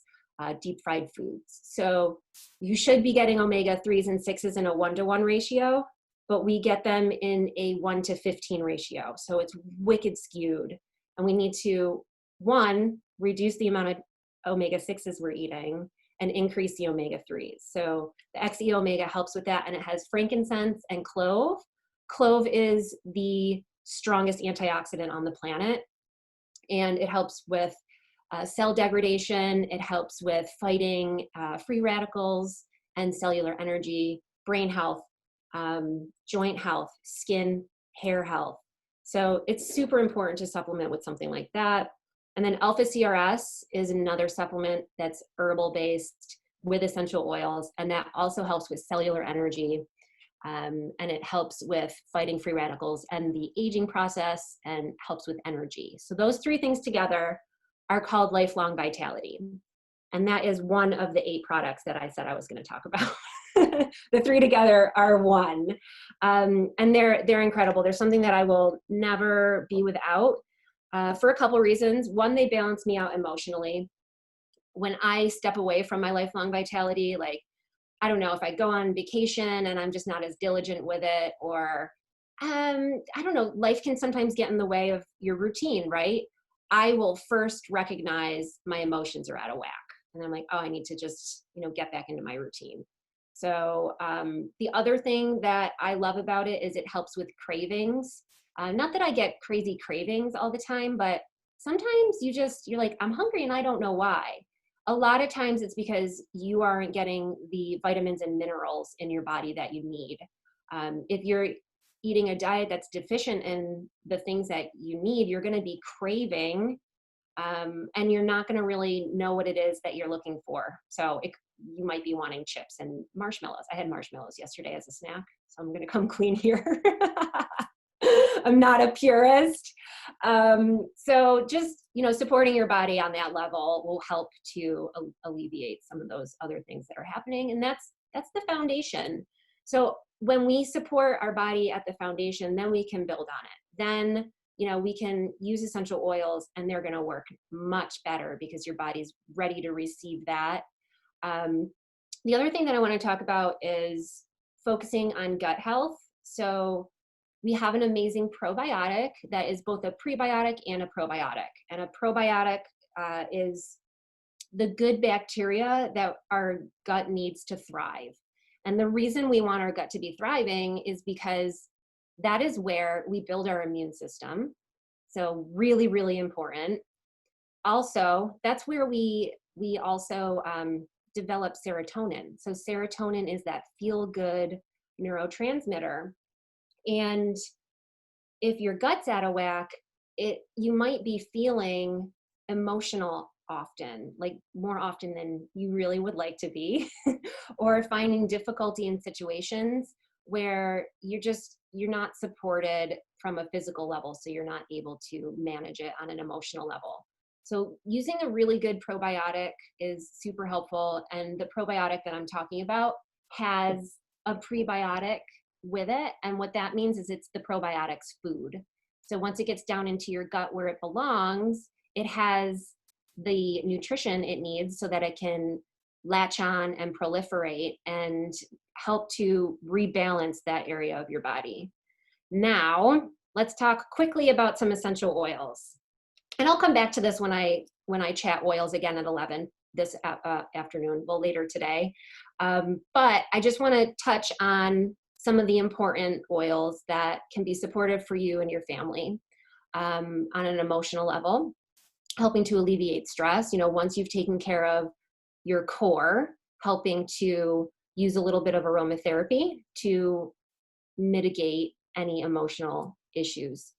Speaker 2: deep fried foods. So you should be getting omega-3s and 6s in a 1-to-1 ratio, but we get them in a 1-to-15 ratio. So it's wicked skewed. And we need to, 1, reduce the amount of omega-6s we're eating and increase the omega-3s. So the XE Omega helps with that, and it has frankincense and clove. Clove is the strongest antioxidant on the planet, and it helps with cell degradation. It helps with fighting free radicals and cellular energy, brain health, joint health, skin, hair health. So it's super important to supplement with something like that. And then Alpha CRS is another supplement that's herbal based with essential oils, and that also helps with cellular energy. And it helps with fighting free radicals and the aging process and helps with energy. So those 3 things together are called lifelong vitality. And that is one of the 8 products that I said I was going to talk about. The 3 together are one. And they're incredible. They're something that I will never be without for a couple reasons. One, they balance me out emotionally. When I step away from my lifelong vitality, like, I don't know, if I go on vacation and I'm just not as diligent with it, or I don't know, life can sometimes get in the way of your routine, right? I will first recognize my emotions are out of whack. And I'm like, oh, I need to just, get back into my routine. So the other thing that I love about it is it helps with cravings. Not that I get crazy cravings all the time, but sometimes you're like, I'm hungry and I don't know why. A lot of times it's because you aren't getting the vitamins and minerals in your body that you need. If you're eating a diet that's deficient in the things that you need, you're going to be craving, and you're not going to really know what it is that you're looking for. So you might be wanting chips and marshmallows. I had marshmallows yesterday as a snack, so I'm going to come clean here. I'm not a purist. So just, supporting your body on that level will help to alleviate some of those other things that are happening. And that's the foundation. So when we support our body at the foundation, then we can build on it. Then you know, we can use essential oils and they're going to work much better because your body's ready to receive that. The other thing that I want to talk about is focusing on gut health. So we have an amazing probiotic that is both a prebiotic and a probiotic. And a probiotic is the good bacteria that our gut needs to thrive. And the reason we want our gut to be thriving is because that is where we build our immune system. So really, really important. Also, that's where we also develop serotonin. So serotonin is that feel-good neurotransmitter. And if your gut's out of whack, you might be feeling emotional often, like more often than you really would like to be, or finding difficulty in situations where you're not supported from a physical level, so you're not able to manage it on an emotional level. So using a really good probiotic is super helpful, and the probiotic that I'm talking about has a prebiotic with it, and what that means is it's the probiotics food. So once it gets down into your gut where it belongs, it has the nutrition it needs so that it can latch on and proliferate and help to rebalance that area of your body. Now, let's talk quickly about some essential oils. And I'll come back to this when I chat oils again at 11 this afternoon, well, later today. But I just want to touch on some of the important oils that can be supportive for you and your family on an emotional level, helping to alleviate stress. You know, once you've taken care of your core, helping to use a little bit of aromatherapy to mitigate any emotional issues.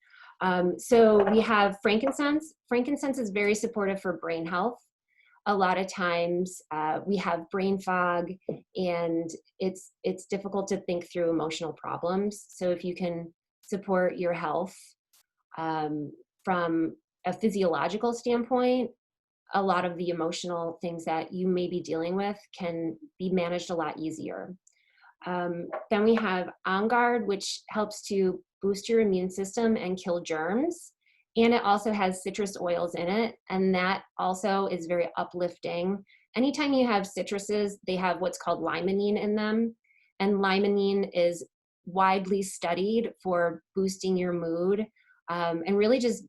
Speaker 2: So we have frankincense. Frankincense is very supportive for brain health. A lot of times we have brain fog and it's difficult to think through emotional problems. So if you can support your health from a physiological standpoint, a lot of the emotional things that you may be dealing with can be managed a lot easier. Then we have On Guard, which helps to boost your immune system and kill germs. And it also has citrus oils in it. And that also is very uplifting. Anytime you have citruses, they have what's called limonene in them. And limonene is widely studied for boosting your mood and really just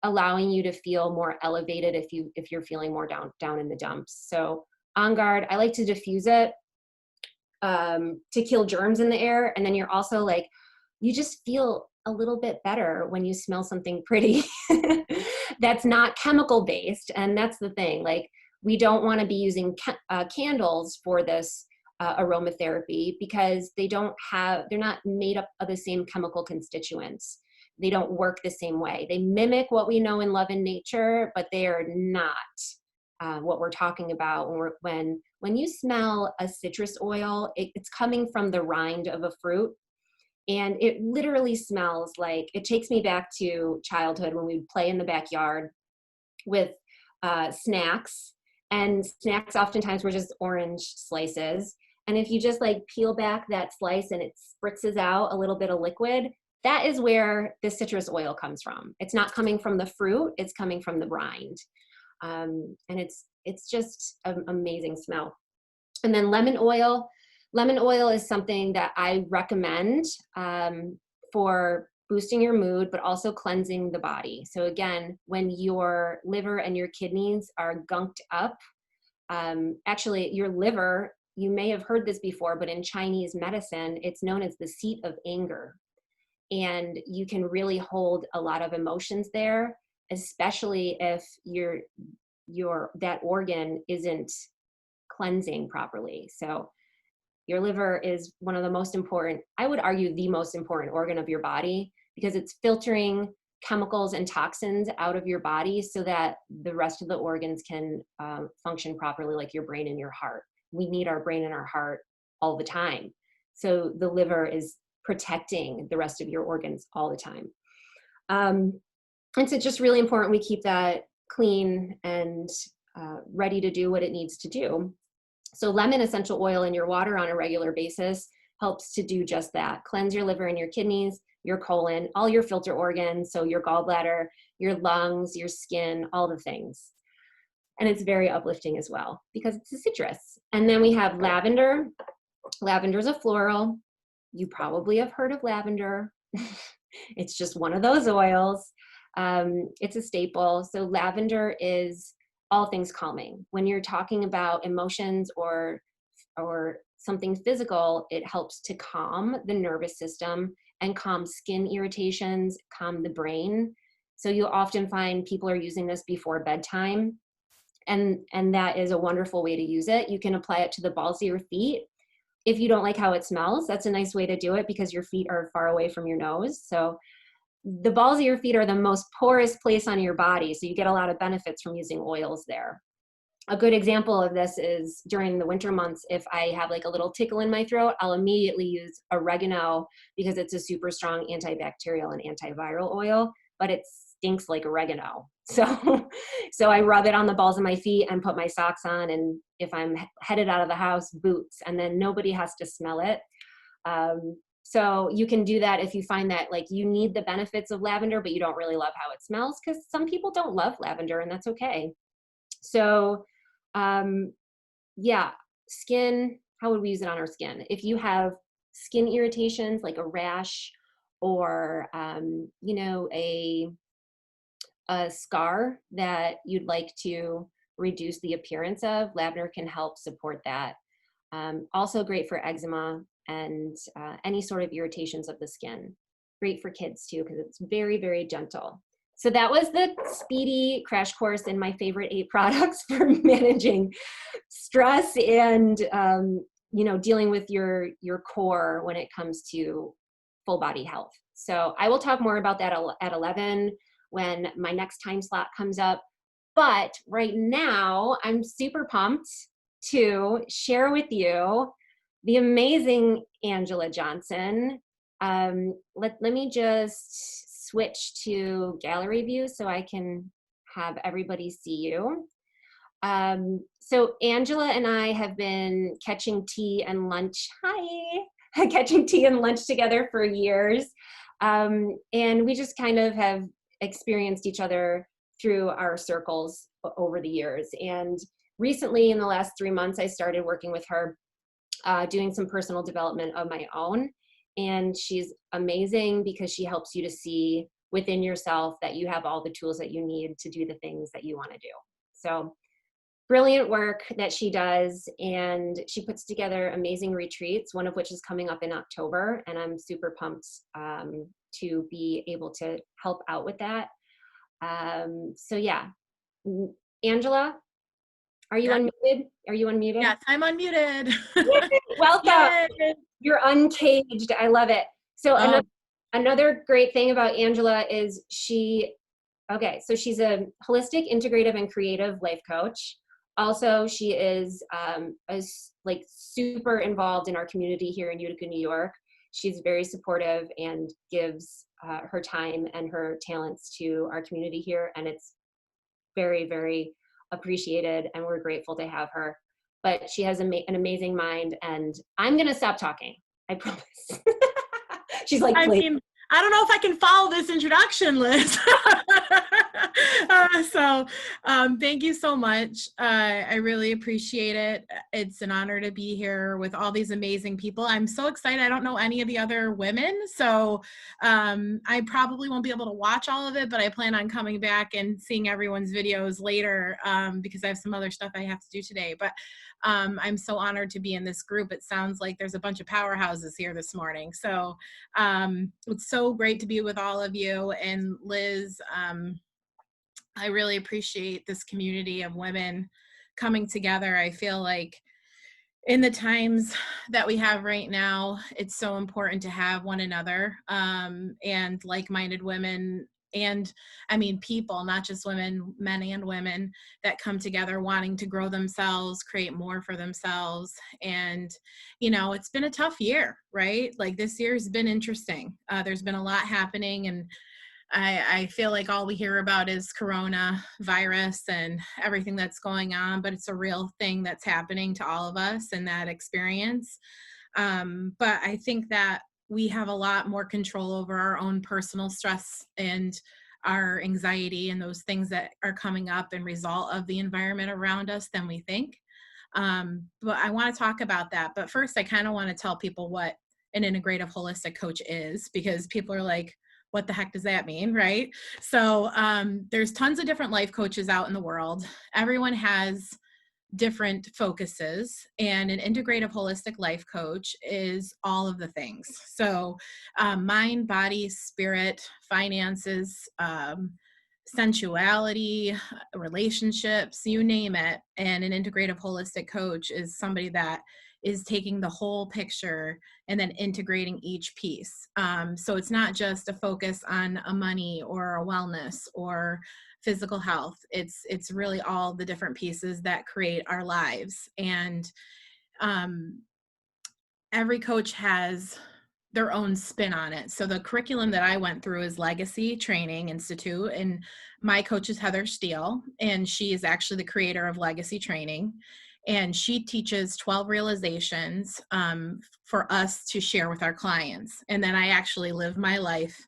Speaker 2: allowing you to feel more elevated if you're feeling more down in the dumps. So On Guard, I like to diffuse it to kill germs in the air. And then you're also like, you just feel a little bit better when you smell something pretty that's not chemical based. And that's the thing, like we don't want to be using candles for this aromatherapy because they're not made up of the same chemical constituents. They don't work the same way. They mimic what we know in love and nature, but they are not what we're talking about when you smell a citrus oil. It's coming from the rind of a fruit, and it literally smells like, it takes me back to childhood when we'd play in the backyard with snacks, and snacks oftentimes were just orange slices. And if you just like peel back that slice and it spritzes out a little bit of liquid, that is where the citrus oil comes from. It's not coming from the fruit, it's coming from the rind. And it's just an amazing smell. And then lemon oil. Lemon oil is something that I recommend for boosting your mood, but also cleansing the body. So again, when your liver and your kidneys are gunked up, actually your liver, you may have heard this before, but in Chinese medicine, it's known as the seat of anger. And you can really hold a lot of emotions there, especially if that organ isn't cleansing properly. So your liver is one of the most important, I would argue the most important organ of your body, because it's filtering chemicals and toxins out of your body so that the rest of the organs can function properly, like your brain and your heart. We need our brain and our heart all the time. So the liver is protecting the rest of your organs all the time. And so it's just really important we keep that clean and ready to do what it needs to do. So lemon essential oil in your water on a regular basis helps to do just that. Cleanse your liver and your kidneys, your colon, all your filter organs, so your gallbladder, your lungs, your skin, all the things. And it's very uplifting as well because it's a citrus. And then we have lavender. Lavender is a floral. You probably have heard of lavender. It's just one of those oils. It's a staple. So lavender is all things calming. When you're talking about emotions or something physical, it helps to calm the nervous system and calm skin irritations, calm the brain. So you'll often find people are using this before bedtime. And that is a wonderful way to use it. You can apply it to the balls of your feet. If you don't like how it smells, that's a nice way to do it because your feet are far away from your nose. So the balls of your feet are the most porous place on your body. So you get a lot of benefits from using oils there. A good example of this is during the winter months, if I have like a little tickle in my throat, I'll immediately use oregano because it's a super strong antibacterial and antiviral oil, but it stinks like oregano. So I rub it on the balls of my feet and put my socks on. And if I'm headed out of the house, boots, and then nobody has to smell it. So you can do that if you find that like you need the benefits of lavender, but you don't really love how it smells, because some people don't love lavender and that's okay. So yeah, skin, how would we use it on our skin? If you have skin irritations like a rash or, you know, a scar that you'd like to reduce the appearance of, lavender can help support that. Also great for eczema and any sort of irritations of the skin. Great for kids too, because it's very, very gentle. So that was the speedy crash course in my favorite 8 products for managing stress and you know, dealing with your core when it comes to full body health. So I will talk more about that at 11 when my next time slot comes up. But right now, I'm super pumped to share with you the amazing Angela Johnson. Let me just switch to gallery view so I can have everybody see you. So Angela and I have been catching tea and lunch. Hi, catching tea and lunch together for years. And we just kind of have experienced each other through our circles over the years. And recently in the last 3 months, I started working with her, doing some personal development of my own. And she's amazing because she helps you to see within yourself that you have all the tools that you need to do the things that you want to do. So brilliant work that she does. And she puts together amazing retreats, one of which is coming up in October. And I'm super pumped to be able to help out with that. So yeah, Angela, are you unmuted? Are you unmuted?
Speaker 3: Yes, I'm unmuted.
Speaker 2: Welcome.
Speaker 3: Yay.
Speaker 2: You're uncaged. I love it. So another great thing about Angela is she's a holistic, integrative, and creative life coach. Also, she is like super involved in our community here in Utica, New York. She's very supportive and gives her time and her talents to our community here, and it's very, very appreciated, and we're grateful to have her. But she has an amazing mind, and I'm gonna stop talking. I promise. She's like, please.
Speaker 3: I mean, I don't know if I can follow this introduction, Liz. Thank you so much. I really appreciate it. It's an honor to be here with all these amazing people. I'm so excited. I don't know any of the other women, so I probably won't be able to watch all of it, but I plan on coming back and seeing everyone's videos later because I have some other stuff I have to do today. But I'm so honored to be in this group. It sounds like there's a bunch of powerhouses here this morning. So it's so great to be with all of you. And Liz, I really appreciate this community of women coming together. I feel like in the times that we have right now, it's so important to have one another and like-minded women. And I mean, people, not just women, men and women that come together wanting to grow themselves, create more for themselves. And, you know, it's been a tough year, right? Like this year's been interesting. There's been a lot happening, and I feel like all we hear about is coronavirus and everything that's going on, but it's a real thing that's happening to all of us in that experience. But I think that we have a lot more control over our own personal stress and our anxiety and those things that are coming up and result of the environment around us than we think. But I want to talk about that. But first, I kind of want to tell people what an integrative holistic coach is, because people are like, what the heck does that mean, right? So there's tons of different life coaches out in the world. Everyone has different focuses, and an integrative holistic life coach is all of the things. So mind, body, spirit, finances, sensuality, relationships, you name it. And an integrative holistic coach is somebody that is taking the whole picture and then integrating each piece. So it's not just a focus on a money or a wellness or physical health. It's really all the different pieces that create our lives. And every coach has their own spin on it. So the curriculum that I went through is Legacy Training Institute, and my coach is Heather Steele, and she is actually the creator of Legacy Training. And she teaches 12 realizations for us to share with our clients. And then I actually live my life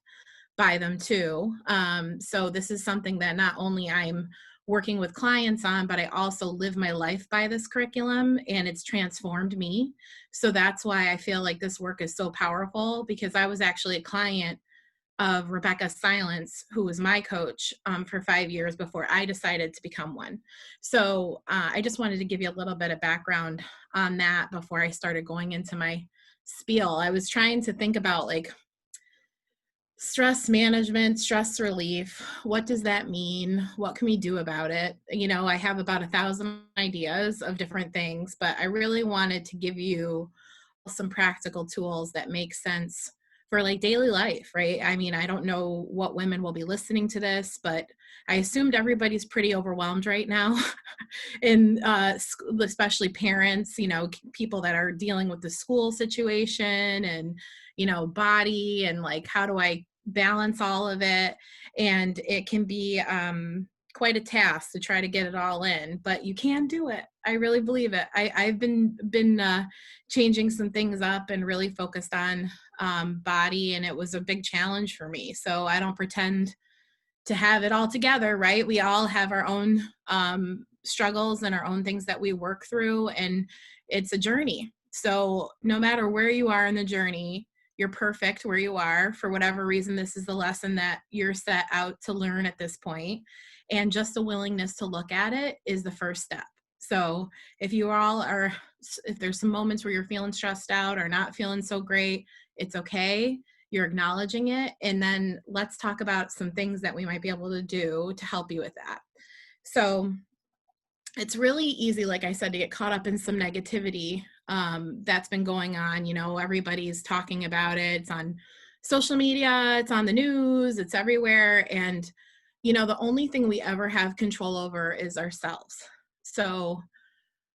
Speaker 3: by them too. So this is something that not only I'm working with clients on, but I also live my life by this curriculum, and it's transformed me. So that's why I feel like this work is so powerful, because I was actually a client of Rebecca Silence, who was my coach for 5 years before I decided to become one. So I just wanted to give you a little bit of background on that before I started going into my spiel. I was trying to think about like stress management, stress relief. What does that mean? What can we do about it? You know, I have about 1,000 ideas of different things, but I really wanted to give you some practical tools that make sense for like daily life, right? I mean, I don't know what women will be listening to this, but I assumed everybody's pretty overwhelmed right now. And especially parents, you know, people that are dealing with the school situation and, you know, body and like, how do I balance all of it? And it can be quite a task to try to get it all in, but you can do it. I really believe it. I've been changing some things up and really focused on body, and it was a big challenge for me. So I don't pretend to have it all together, right? We all have our own struggles and our own things that we work through, and it's a journey. So no matter where you are in the journey, you're perfect where you are. For whatever reason, this is the lesson that you're set out to learn at this point. And just a willingness to look at it is the first step. So if there's some moments where you're feeling stressed out or not feeling so great, it's okay. You're acknowledging it. And then let's talk about some things that we might be able to do to help you with that. So it's really easy, like I said, to get caught up in some negativity that's been going on. You know, everybody's talking about it. It's on social media, it's on the news, it's everywhere. And, you know, the only thing we ever have control over is ourselves. So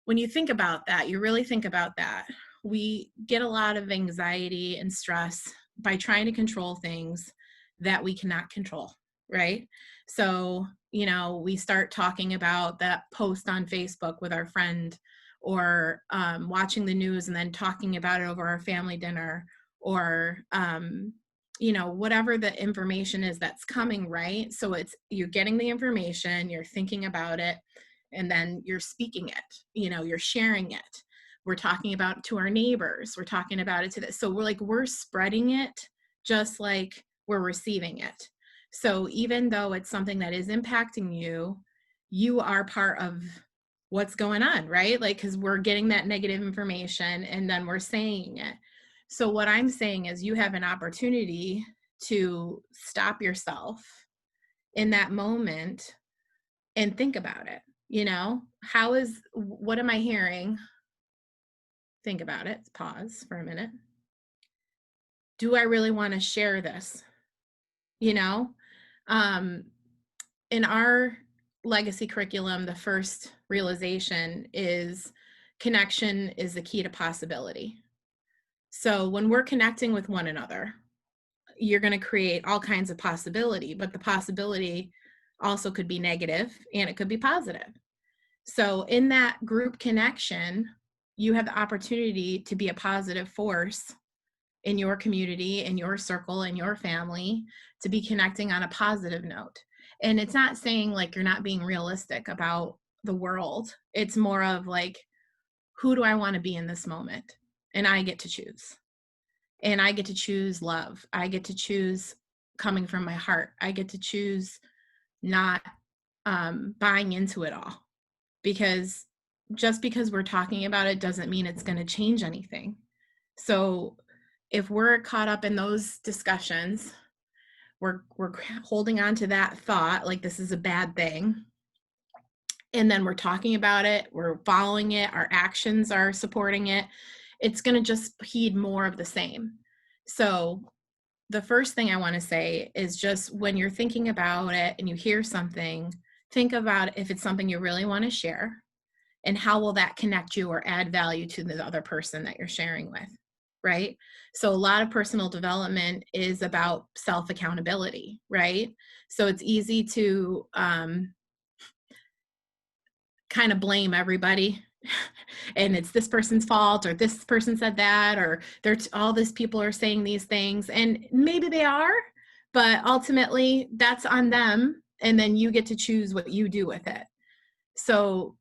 Speaker 3: when you think about that, you really think about that, we get a lot of anxiety and stress by trying to control things that we cannot control, right? So, you know, we start talking about that post on Facebook with our friend, or watching the news and then talking about it over our family dinner, or, you know, whatever the information is that's coming, right? So you're getting the information, you're thinking about it, and then you're speaking it, you know, you're sharing it. We're talking about it to our neighbors. We're talking about it to this. So we're spreading it just like we're receiving it. So even though it's something that is impacting you, you are part of what's going on, right? Like, because we're getting that negative information and then we're saying it. So what I'm saying is you have an opportunity to stop yourself in that moment and think about it. You know, what am I hearing? Think about it. Pause for a minute. Do I really want to share this? You know, in our legacy curriculum, the first realization is connection is the key to possibility. So when we're connecting with one another, you're going to create all kinds of possibility, but the possibility also could be negative and it could be positive. So in that group connection, you have the opportunity to be a positive force in your community, in your circle, in your family, to be connecting on a positive note. And it's not saying like you're not being realistic about the world. It's more of like, who do I want to be in this moment? And I get to choose. And I get to choose love. I get to choose coming from my heart. I get to choose not buying into it all. Because just because we're talking about it doesn't mean it's going to change anything. So if we're caught up in those discussions, we're holding on to that thought like this is a bad thing, and then we're talking about it, we're following it, our actions are supporting it, it's going to just heed more of the same. So the first thing I want to say is just when you're thinking about it and you hear something, think about if it's something you really want to share, and how will that connect you or add value to the other person that you're sharing with, right? So a lot of personal development is about self-accountability, right? So it's easy to kind of blame everybody and it's this person's fault, or this person said that, or all these people are saying these things, and maybe they are, but ultimately that's on them, and then you get to choose what you do with it. So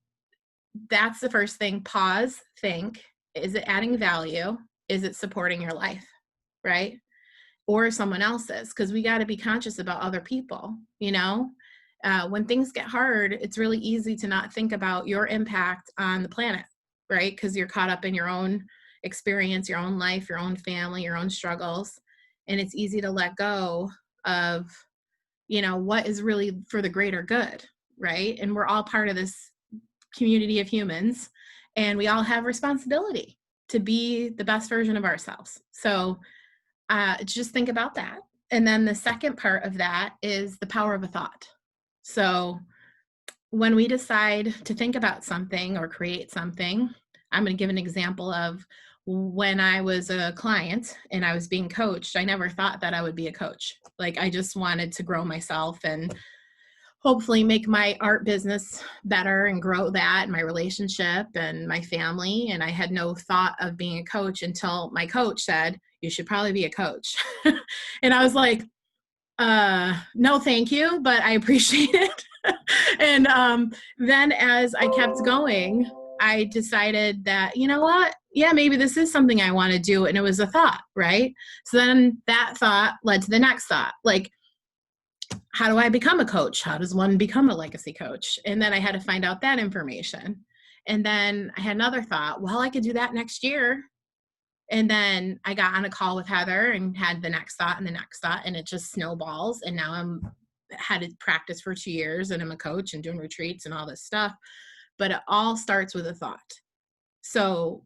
Speaker 3: that's the first thing. Pause, think, is it adding value? Is it supporting your life, right? Or someone else's? Because we got to be conscious about other people, you know? When things get hard, it's really easy to not think about your impact on the planet, right? Because you're caught up in your own experience, your own life, your own family, your own struggles. And it's easy to let go of, you know, what is really for the greater good, right? And we're all part of this community of humans, and we all have responsibility to be the best version of ourselves. So just think about that. And then the second part of that is the power of a thought. So when we decide to think about something or create something, I'm going to give an example of when I was a client and I was being coached. I never thought that I would be a coach. Like, I just wanted to grow myself and hopefully make my art business better and grow that, and my relationship and my family. And I had no thought of being a coach until my coach said, you should probably be a coach. And I was like, no, thank you, but I appreciate it. And then as I kept going, I decided that, you know what? Yeah, maybe this is something I want to do. And it was a thought, right? So then that thought led to the next thought. Like, how do I become a coach? How does one become a legacy coach? And then I had to find out that information. And then I had another thought, well, I could do that next year. And then I got on a call with Heather and had the next thought and the next thought, and it just snowballs. And now had to practice for 2 years, and I'm a coach and doing retreats and all this stuff. But it all starts with a thought. So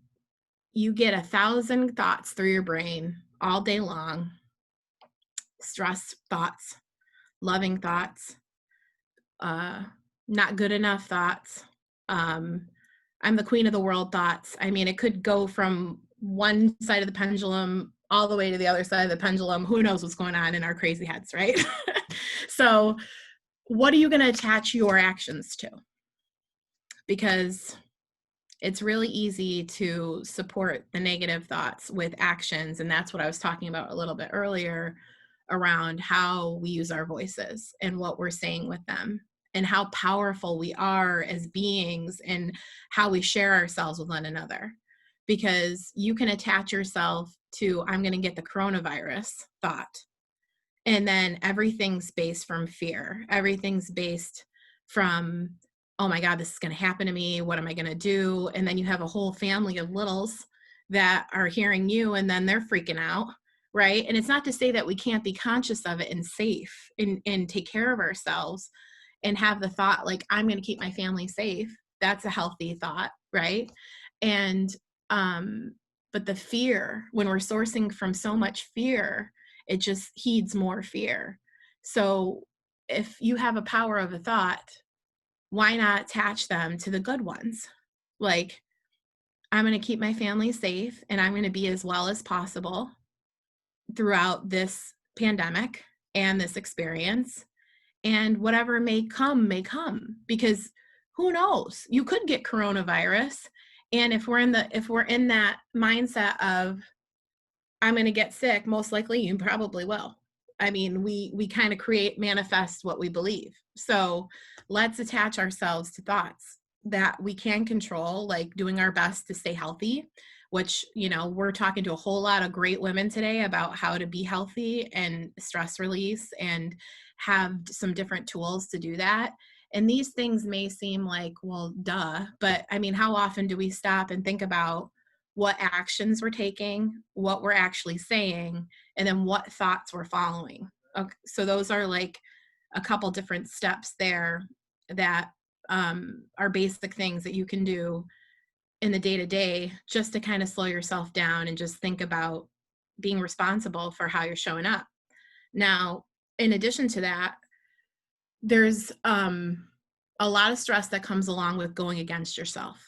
Speaker 3: you get 1,000 thoughts through your brain all day long. Stress thoughts, loving thoughts, not good enough thoughts. I'm the queen of the world thoughts. I mean, it could go from one side of the pendulum all the way to the other side of the pendulum. Who knows what's going on in our crazy heads, right? So what are you going to attach your actions to? Because it's really easy to support the negative thoughts with actions. And that's what I was talking about a little bit earlier around how we use our voices and what we're saying with them, and how powerful we are as beings, and how we share ourselves with one another. Because you can attach yourself to, I'm going to get the coronavirus thought. And then everything's based from fear. Everything's based from, oh my God, this is going to happen to me. What am I going to do? And then you have a whole family of littles that are hearing you, and then they're freaking out, right? And it's not to say that we can't be conscious of it and safe and take care of ourselves and have the thought like, I'm going to keep my family safe. That's a healthy thought, right? And but the fear, when we're sourcing from so much fear, it just heeds more fear. So if you have a power of a thought, why not attach them to the good ones? Like, I'm going to keep my family safe, and I'm going to be as well as possible throughout this pandemic and this experience, and whatever may come, because who knows? You could get coronavirus. And if we're in that mindset of, I'm going to get sick, most likely you probably will. I mean, we kind of manifest what we believe. So let's attach ourselves to thoughts that we can control, like doing our best to stay healthy, which, we're talking to a whole lot of great women today about how to be healthy and stress release and have some different tools to do that. And these things may seem like, well, duh, but I mean, how often do we stop and think about what actions we're taking, what we're actually saying, and then what thoughts we're following? Okay, so those are like a couple different steps there that are basic things that you can do in the day-to-day just to kind of slow yourself down and just think about being responsible for how you're showing up. Now, in addition to that, there's a lot of stress that comes along with going against yourself.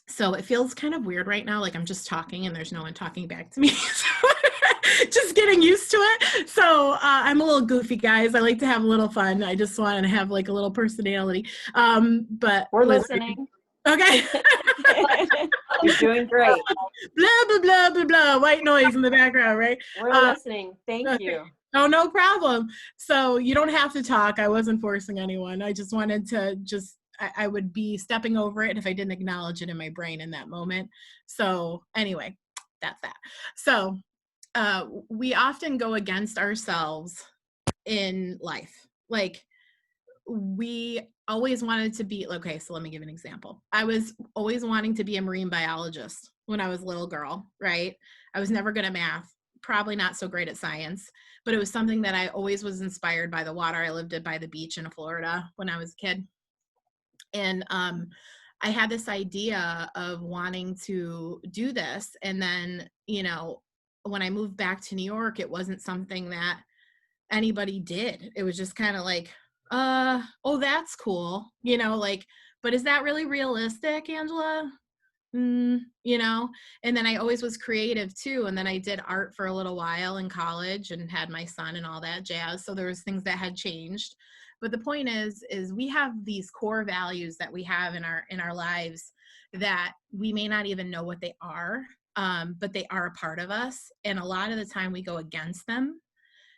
Speaker 3: So it feels kind of weird right now, like I'm just talking and there's no one talking back to me. Just getting used to it. So I'm a little goofy, guys. I like to have a little fun. I just want to have like a little personality. But
Speaker 4: We're listening.
Speaker 3: Okay.
Speaker 4: You're doing great.
Speaker 3: Blah, blah, blah, blah, blah. White noise in the background, right?
Speaker 4: We're listening. Thank
Speaker 3: okay.
Speaker 4: you.
Speaker 3: Oh, no problem. So you don't have to talk. I wasn't forcing anyone. I just wanted to I would be stepping over it if I didn't acknowledge it in my brain in that moment. So anyway, that's that. So we often go against ourselves in life. Like we always wanted to be, okay, so let me give an example. I was always wanting to be a marine biologist when I was a little girl, right? I was never good at math, probably not so great at science, but it was something that I always was inspired by the water. I lived by the beach in Florida when I was a kid. And I had this idea of wanting to do this. And then, when I moved back to New York, it wasn't something that anybody did. It was just kind of like, oh, that's cool. But is that really realistic, Angela? And then I always was creative too. And then I did art for a little while in college and had my son and all that jazz. So there was things that had changed. But the point is we have these core values that we have in our lives that we may not even know what they are, but they are a part of us. And a lot of the time we go against them.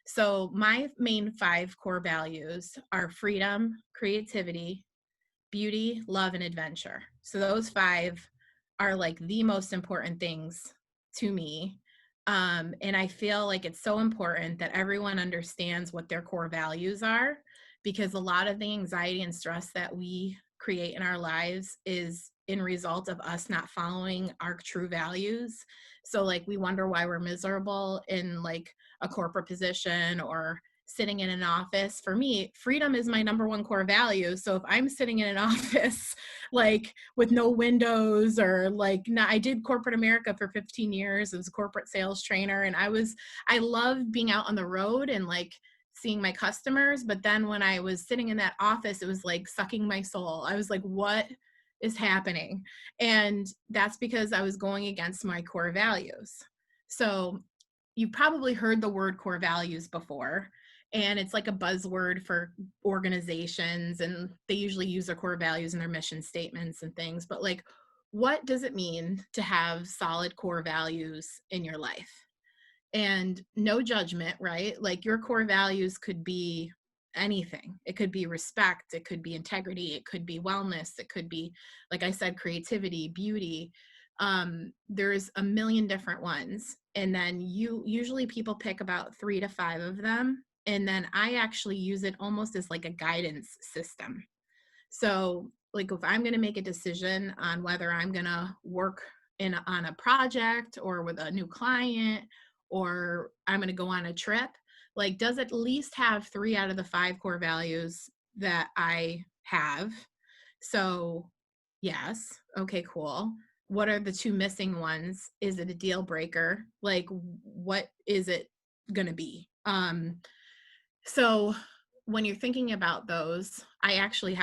Speaker 3: So my main 5 core values are freedom, creativity, beauty, love, and adventure. So those 5 are like the most important things to me. And I feel like it's so important that everyone understands what their core values are, because a lot of the anxiety and stress that we create in our lives is in result of us not following our true values. So like we wonder why we're miserable in like a corporate position or sitting in an office. For me, freedom is my number 1 core value. So if I'm sitting in an office like with no windows or like I did corporate America for 15 years as a corporate sales trainer, and I loved being out on the road and like seeing my customers. But then when I was sitting in that office, it was like sucking my soul. I was like, what is happening? And that's because I was going against my core values. So you've probably heard the word core values before, and it's like a buzzword for organizations, and they usually use their core values in their mission statements and things. But like, what does it mean to have solid core values in your life? And no judgment, right? Like your core values could be anything. It could be respect, it could be integrity, it could be wellness, it could be, like I said, creativity, beauty. There's a million different ones. And then usually people pick about 3 to 5 of them. And then I actually use it almost as like a guidance system. So like if I'm going to make a decision on whether I'm going to work on a project or with a new client, or I'm going to go on a trip, like does it at least have 3 out of the 5 core values that I have? So yes. Okay, cool. What are the 2 missing ones? Is it a deal breaker? Like what is it going to be? So when you're thinking about those, I actually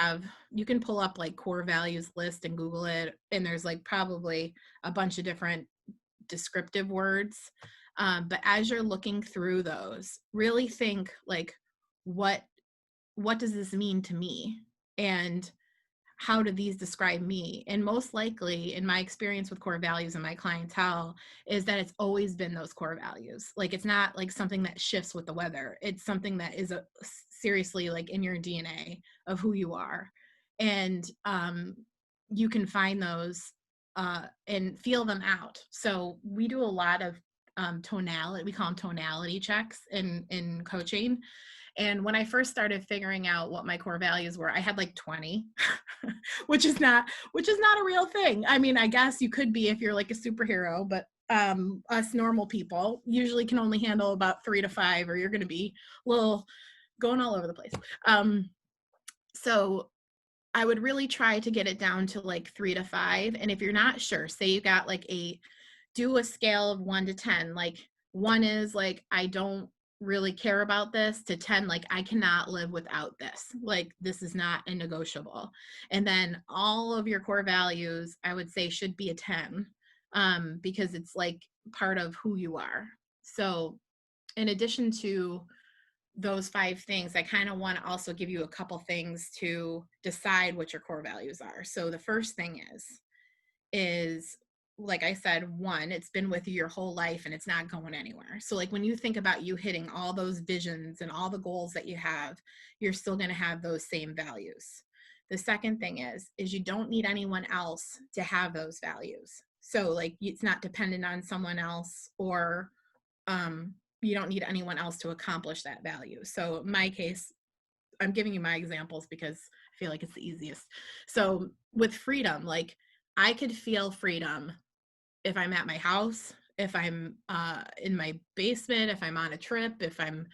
Speaker 3: you can pull up like core values list and Google it. And there's like probably a bunch of different descriptive words. But as you're looking through those, really think like, what does this mean to me? And how do these describe me? And most likely, in my experience with core values and my clientele, is that it's always been those core values. Like, it's not like something that shifts with the weather. It's something that is seriously like in your DNA of who you are. And you can find those and feel them out. So we do a lot of tonality, we call them tonality checks in coaching. And when I first started figuring out what my core values were, I had like 20, which is not a real thing. I mean, I guess you could be if you're like a superhero, but us normal people usually can only handle about 3 to 5, or you're going to be a little going all over the place. So I would really try to get it down to like 3 to 5. And if you're not sure, say you got like 8, do a scale of 1 to 10. Like 1 is like, I don't really care about this, to 10, like I cannot live without this. Like, this is not a negotiable. And then all of your core values, I would say, should be a 10, because it's like part of who you are. So in addition to those 5 things, I kind of want to also give you a couple things to decide what your core values are. So the first thing is, like I said, 1, it's been with you your whole life and it's not going anywhere. So like when you think about you hitting all those visions and all the goals that you have, you're still going to have those same values. The second thing is you don't need anyone else to have those values. So like it's not dependent on someone else, or you don't need anyone else to accomplish that value. So in my case, I'm giving you my examples because I feel like it's the easiest. So with freedom, like I could feel freedom if I'm at my house, if I'm in my basement, if I'm on a trip, if I'm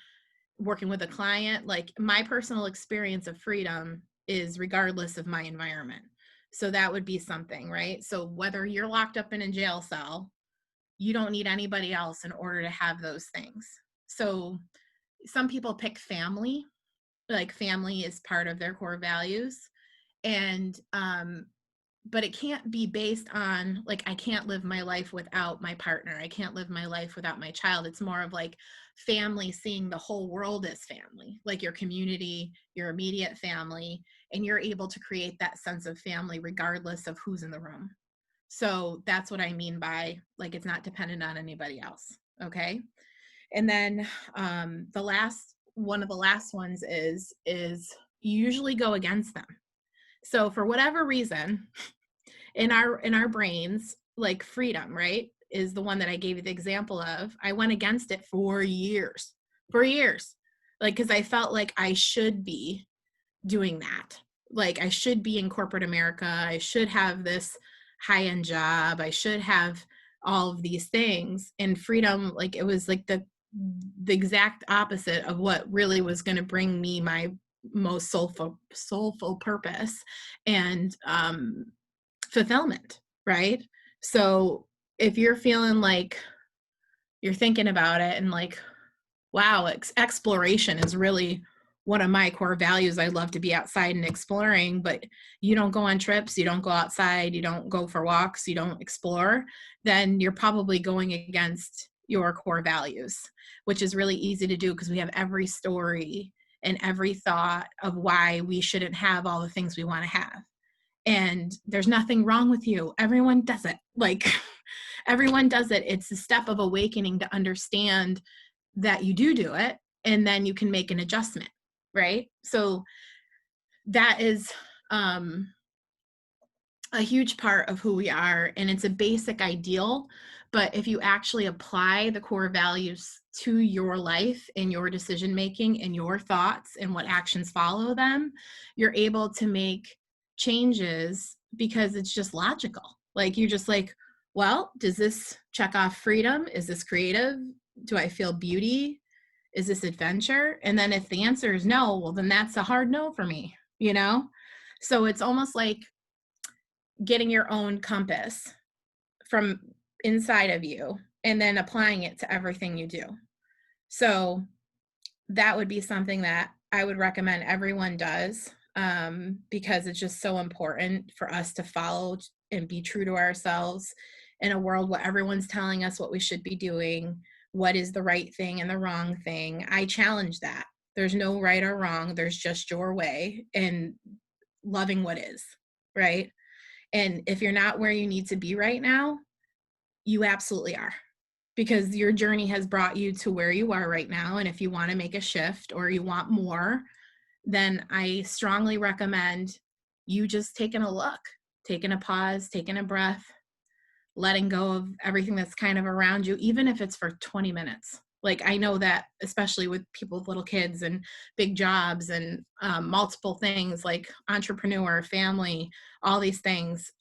Speaker 3: working with a client. Like my personal experience of freedom is regardless of my environment. So that would be something, right? So whether you're locked up in a jail cell, you don't need anybody else in order to have those things. So some people pick family, like family is part of their core values. And but it can't be based on like, I can't live my life without my partner, I can't live my life without my child. It's more of like family, seeing the whole world as family, like your community, your immediate family, and you're able to create that sense of family regardless of who's in the room. So that's what I mean by like, it's not dependent on anybody else. Okay. And then one of the last ones is you usually go against them. So for whatever reason, in our brains, like freedom, right, is the one that I gave you the example of. I went against it for years, like, because I felt like I should be doing that. Like I should be in corporate America. I should have this high-end job. I should have all of these things. And freedom, like it was like the exact opposite of what really was going to bring me my most soulful purpose and fulfillment, right? So if you're feeling like you're thinking about it and like, wow, exploration is really one of my core values. I love to be outside and exploring, but you don't go on trips, you don't go outside, you don't go for walks, you don't explore, then you're probably going against your core values, which is really easy to do because we have every story and every thought of why we shouldn't have all the things we want to have. And there's nothing wrong with you. Everyone does it. Like everyone does it. It's a step of awakening to understand that you do it, and then you can make an adjustment, right? So that is a huge part of who we are, and it's a basic ideal. But if you actually apply the core values to your life and your decision making and your thoughts and what actions follow them, you're able to make changes because it's just logical. Like you're just like, well, does this check off freedom? Is this creative? Do I feel beauty? Is this adventure? And then if the answer is no, well, then that's a hard no for me, you know? So it's almost like getting your own compass from inside of you and then applying it to everything you do. So that would be something that I would recommend everyone does, because it's just so important for us to follow and be true to ourselves in a world where everyone's telling us what we should be doing, what is the right thing and the wrong thing. I challenge that. There's no right or wrong. There's just your way and loving what is. right? And if you're not where you need to be right now, you absolutely are, because your journey has brought you to where you are right now. And if you want to make a shift or you want more, then I strongly recommend you just taking a look, taking a pause, taking a breath, letting go of everything that's kind of around you, even if it's for 20 minutes. Like, I know that especially with people with little kids and big jobs and multiple things like entrepreneur, family, all these things.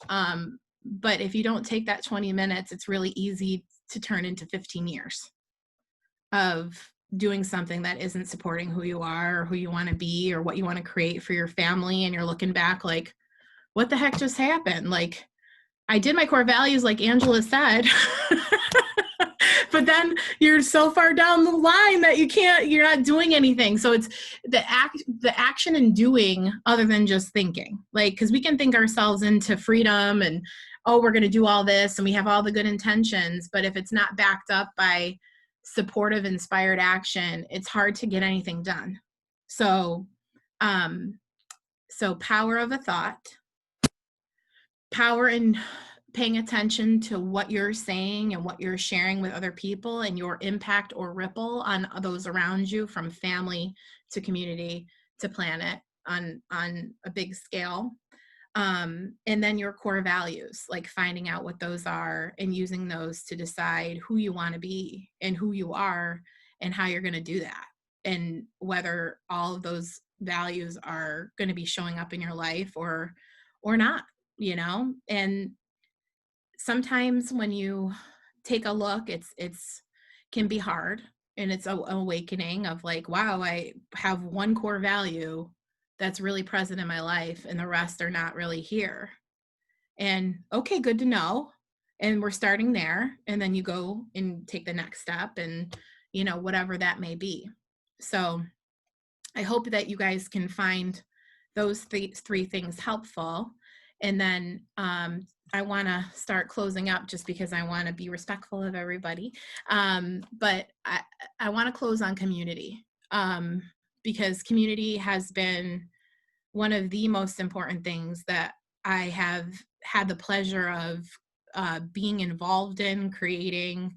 Speaker 3: But if you don't take that 20 minutes, it's really easy to turn into 15 years of doing something that isn't supporting who you are or who you want to be or what you want to create for your family. And you're looking back like, what the heck just happened? Like, I did my core values like Angela said, but then you're so far down the line that you're not doing anything. So it's the action and doing other than just thinking. Like, because we can think ourselves into freedom and, oh, we're going to do all this and we have all the good intentions, but if it's not backed up by supportive, inspired action, it's hard to get anything done. So, so power of a thought, power in paying attention to what you're saying and what you're sharing with other people and your impact or ripple on those around you, from family to community to planet on a big scale. And then your core values, like finding out what those are and using those to decide who you want to be and who you are and how you're going to do that. And whether all of those values are going to be showing up in your life or not, you know. And sometimes when you take a look, it's can be hard, and it's an awakening of like, wow, I have one core value that's really present in my life and the rest are not really here. And okay, good to know. And we're starting there, and then you go and take the next step, and you know, whatever that may be. So I hope that you guys can find those three things helpful. And then I want to start closing up just because I want to be respectful of everybody. But I want to close on community, because community has been one of the most important things that I have had the pleasure of being involved in, creating,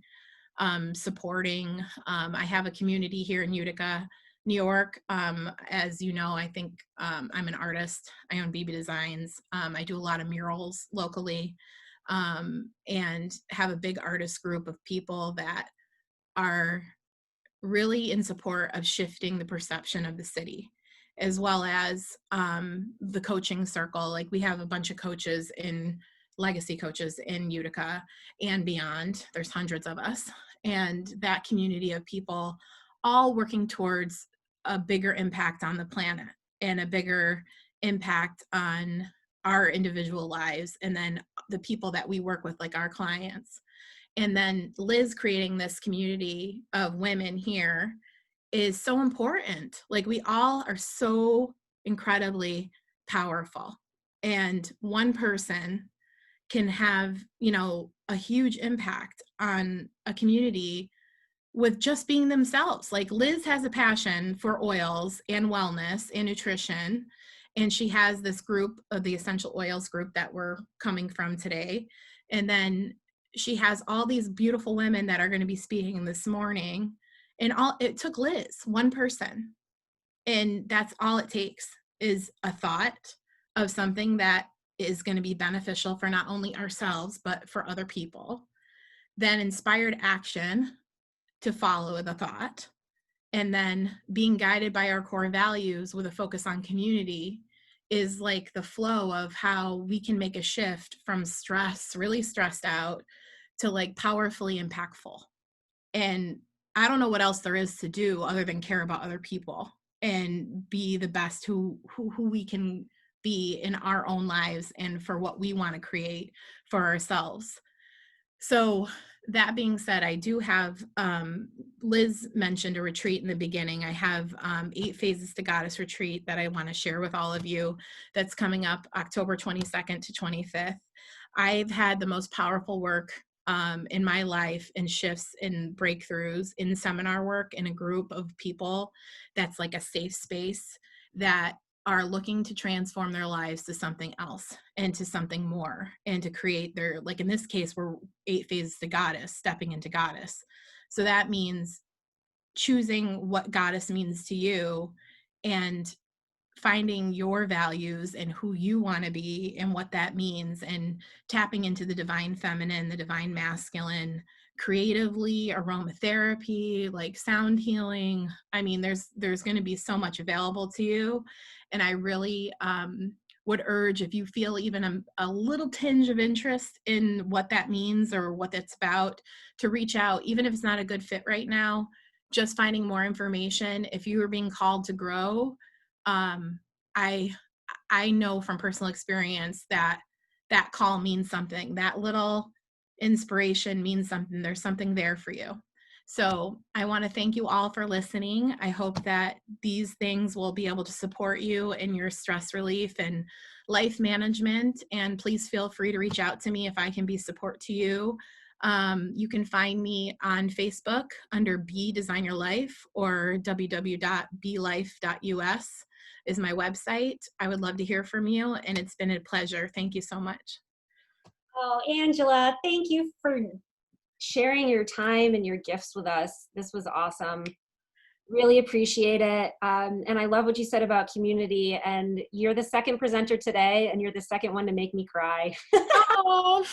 Speaker 3: supporting. I have a community here in Utica, New York. As you know, I think I'm an artist. I own BB Designs. I do a lot of murals locally, and have a big artist group of people that are really in support of shifting the perception of the city, as well as the coaching circle. Like, we have a bunch of coaches legacy coaches in Utica and beyond. There's hundreds of us, and that community of people all working towards a bigger impact on the planet and a bigger impact on our individual lives, and then the people that we work with, like our clients. And then Liz creating this community of women here is so important. Like, we all are so incredibly powerful, and one person can have, you know, a huge impact on a community with just being themselves. Like, Liz has a passion for oils and wellness and nutrition, and she has this group of the essential oils group that we're coming from today. And then she has all these beautiful women that are going to be speaking this morning, and it took Liz, one person, and that's all it takes, is a thought of something that is going to be beneficial for not only ourselves but for other people, then inspired action to follow the thought, and then being guided by our core values with a focus on community is like the flow of how we can make a shift from stress, really stressed out, to like powerfully impactful. And I don't know what else there is to do other than care about other people and be the best who we can be in our own lives and for what we want to create for ourselves. So that being said, I do have, Liz mentioned a retreat in the beginning. I have 8 Phases to Goddess retreat that I want to share with all of you that's coming up October 22nd to 25th. I've had the most powerful work in my life, and shifts and breakthroughs in seminar work in a group of people that's like a safe space that are looking to transform their lives to something else and to something more, and to create their, like in this case, we're 8 phases to goddess, stepping into goddess. So that means choosing what goddess means to you and finding your values and who you want to be and what that means, and tapping into the divine feminine, the divine masculine, creatively, aromatherapy, like sound healing. I mean, there's going to be so much available to you. And I really would urge, if you feel even a little tinge of interest in what that means or what that's about, to reach out, even if it's not a good fit right now. Just finding more information. If you are being called to grow, I know from personal experience that that call means something. That little inspiration means something. There's something there for you. So I want to thank you all for listening. I hope that these things will be able to support you in your stress relief and life management. And please feel free to reach out to me if I can be support to you. You can find me on Facebook under Be Design Your Life, or www.belife.us is my website. I would love to hear from you, and it's been a pleasure. Thank you so much.
Speaker 2: Oh, Angela, thank you for sharing your time and your gifts with us. This was awesome. Really appreciate it. And I love what you said about community. And you're the second presenter today, and you're the second one to make me cry.
Speaker 3: Oh.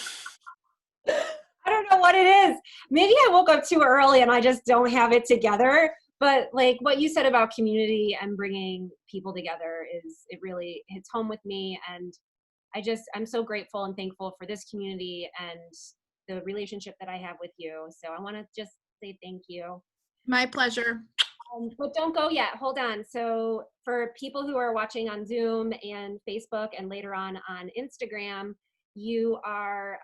Speaker 2: I don't know what it is. Maybe I woke up too early and I just don't have it together. But like what you said about community and bringing people together it really hits home with me. And I'm so grateful and thankful for this community and the relationship that I have with you. So I want to just say thank you.
Speaker 3: My pleasure.
Speaker 2: But don't go yet. Hold on. So for people who are watching on Zoom and Facebook and later on Instagram, you are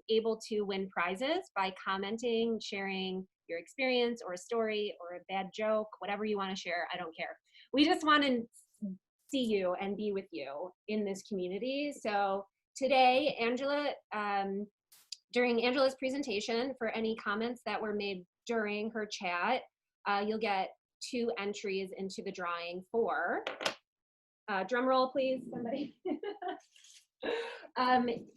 Speaker 2: able to win prizes by commenting, sharing your experience or a story or a bad joke, whatever you want to share. I don't care. We just want to see you and be with you in this community. So today, Angela, during Angela's presentation, for any comments that were made during her chat, you'll get 2 entries into the drawing for, drum roll please, somebody.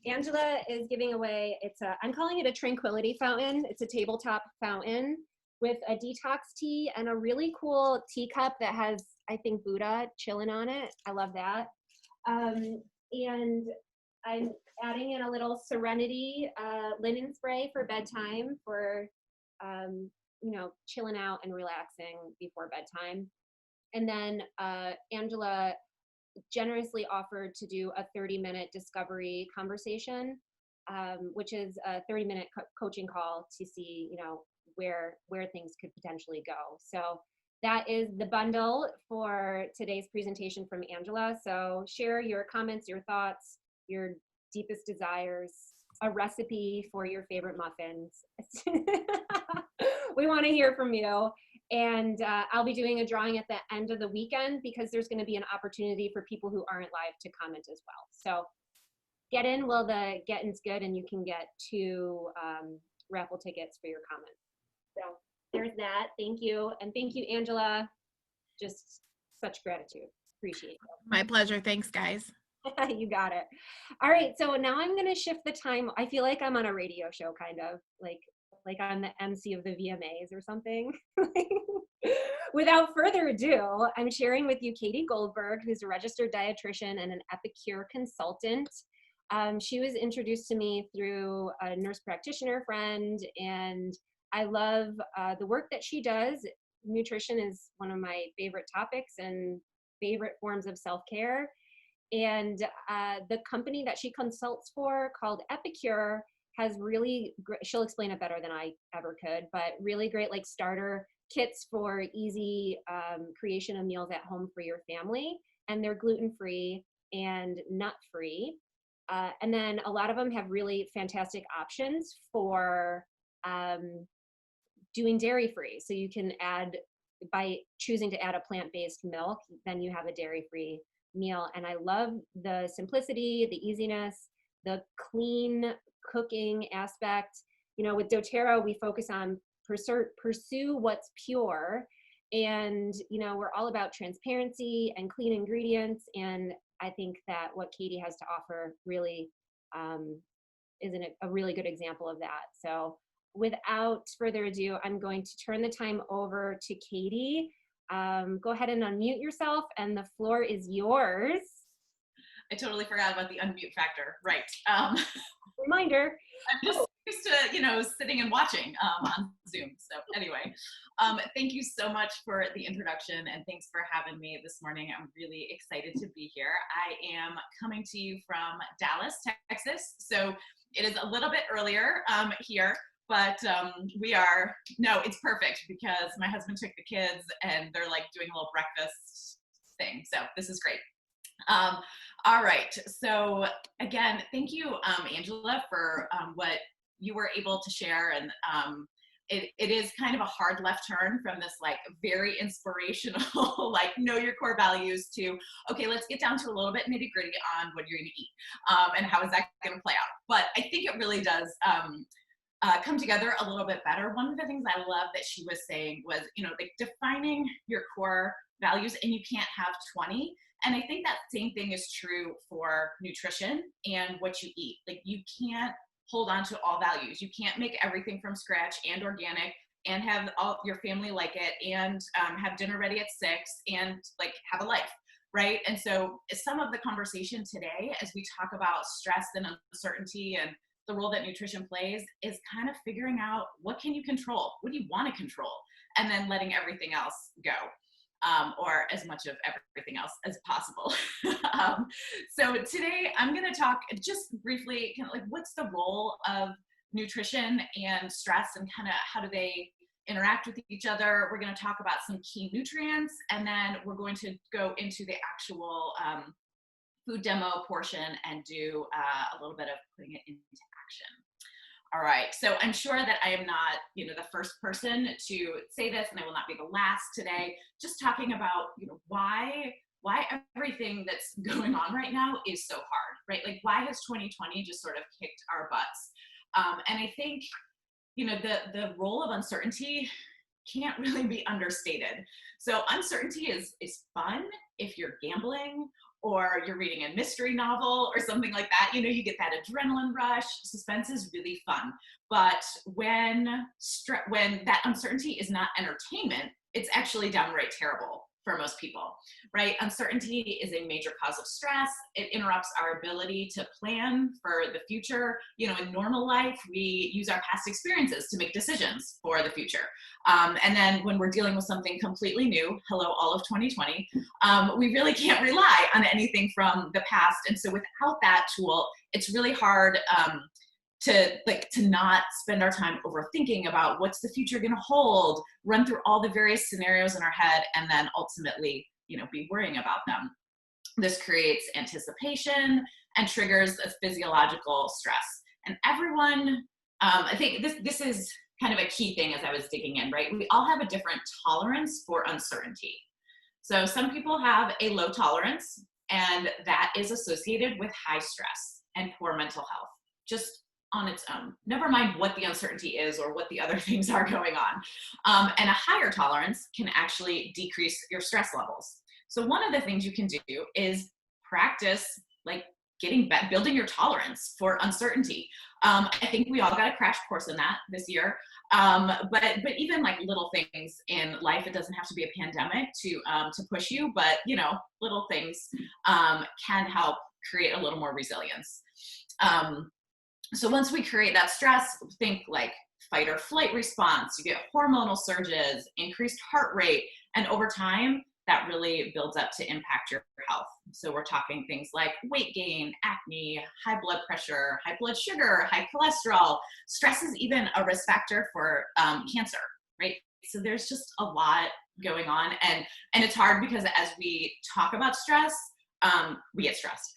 Speaker 2: Angela is giving away, I'm calling it a tranquility fountain. It's a tabletop fountain with a detox tea and a really cool teacup that has, I think, Buddha chilling on it. I love that. And I'm adding in a little Serenity linen spray for bedtime for, chilling out and relaxing before bedtime. And then Angela generously offered to do a 30-minute discovery conversation, which is a 30-minute coaching call to see, where things could potentially go. So that is the bundle for today's presentation from Angela. So share your comments, your thoughts, your deepest desires, a recipe for your favorite muffins. We want to hear from you. And I'll be doing a drawing at the end of the weekend because there's going to be an opportunity for people who aren't live to comment as well. So get in while the getting's good, and you can get 2 raffle tickets for your comments. So there's that. Thank you. And thank you, Angela. Just such gratitude. Appreciate it.
Speaker 3: My pleasure. Thanks, guys.
Speaker 2: You got it. All right. So now I'm going to shift the time. I feel like I'm on a radio show, kind of like I'm the MC of the VMAs or something. Without further ado, I'm sharing with you Katie Goldberg, who's a registered dietitian and an Epicure consultant. She was introduced to me through a nurse practitioner friend, and I love the work that she does. Nutrition is one of my favorite topics and favorite forms of self-care. And the company that she consults for, called Epicure, has really great, she'll explain it better than I ever could, but really great like starter kits for easy creation of meals at home for your family. And they're gluten-free and nut-free. And then a lot of them have really fantastic options for doing dairy-free. So you can add, by choosing to add a plant-based milk, then you have a dairy-free meal. And I love the simplicity, the easiness, the clean cooking aspect. With doTERRA, we focus on pursue what's pure. And, we're all about transparency and clean ingredients. And I think that what Katie has to offer really is a really good example of that. So without further ado, I'm going to turn the time over to Katie. Go ahead and unmute yourself, and the floor is yours.
Speaker 5: I totally forgot about the unmute factor. Right.
Speaker 2: Reminder.
Speaker 5: I'm just used to, sitting and watching on Zoom. So anyway, thank you so much for the introduction, and thanks for having me this morning. I'm really excited to be here. I am coming to you from Dallas, Texas. So it is a little bit earlier here, but it's perfect because my husband took the kids and they're like doing a little breakfast thing. So this is great. All right. So again, thank you, Angela, for what you were able to share. And it is kind of a hard left turn from this like very inspirational, like know your core values to, okay, let's get down to a little bit nitty gritty on what you're going to eat and how is that going to play out. But I think it really does come together a little bit better. One of the things I love that she was saying was, like defining your core values, and you can't have 20. And I think that same thing is true for nutrition and what you eat. Like you can't hold on to all values. You can't make everything from scratch and organic and have all your family like it and have dinner ready at 6 and like have a life, right? And so some of the conversation today, as we talk about stress and uncertainty and the role that nutrition plays, is kind of figuring out what can you control? What do you want to control? And then letting everything else go. Or as much of everything else as possible. So today I'm going to talk just briefly, kind of like what's the role of nutrition and stress and kind of how do they interact with each other. We're going to talk about some key nutrients, and then we're going to go into the actual food demo portion and do a little bit of putting it into action. All right, so I'm sure that I am not, the first person to say this, and I will not be the last today, just talking about, why everything that's going on right now is so hard, right? Like, why has 2020 just sort of kicked our butts? And I think, the role of uncertainty can't really be understated. So uncertainty is fun if you're gambling or you're reading a mystery novel or something like that. You get that adrenaline rush. Suspense is really fun. But when that uncertainty is not entertainment, it's actually downright terrible for most people, right? Uncertainty is a major cause of stress. It interrupts our ability to plan for the future. In normal life, we use our past experiences to make decisions for the future. And then when we're dealing with something completely new, hello, all of 2020, we really can't rely on anything from the past. And so without that tool, it's really hard to not spend our time overthinking about what's the future going to hold, run through all the various scenarios in our head, and then ultimately, be worrying about them. This creates anticipation and triggers a physiological stress. And everyone, I think this is kind of a key thing as I was digging in, right? We all have a different tolerance for uncertainty. So some people have a low tolerance, and that is associated with high stress and poor mental health, just on its own. Never mind what the uncertainty is or what the other things are going on. And a higher tolerance can actually decrease your stress levels. So one of the things you can do is practice like building your tolerance for uncertainty. I think we all got a crash course in that this year. But even like little things in life, it doesn't have to be a pandemic to push you, but little things can help create a little more resilience. So once we create that stress, think like fight or flight response, you get hormonal surges, increased heart rate, and over time, that really builds up to impact your health. So we're talking things like weight gain, acne, high blood pressure, high blood sugar, high cholesterol. Stress is even a risk factor for cancer, right? So there's just a lot going on. And it's hard because as we talk about stress, we get stressed.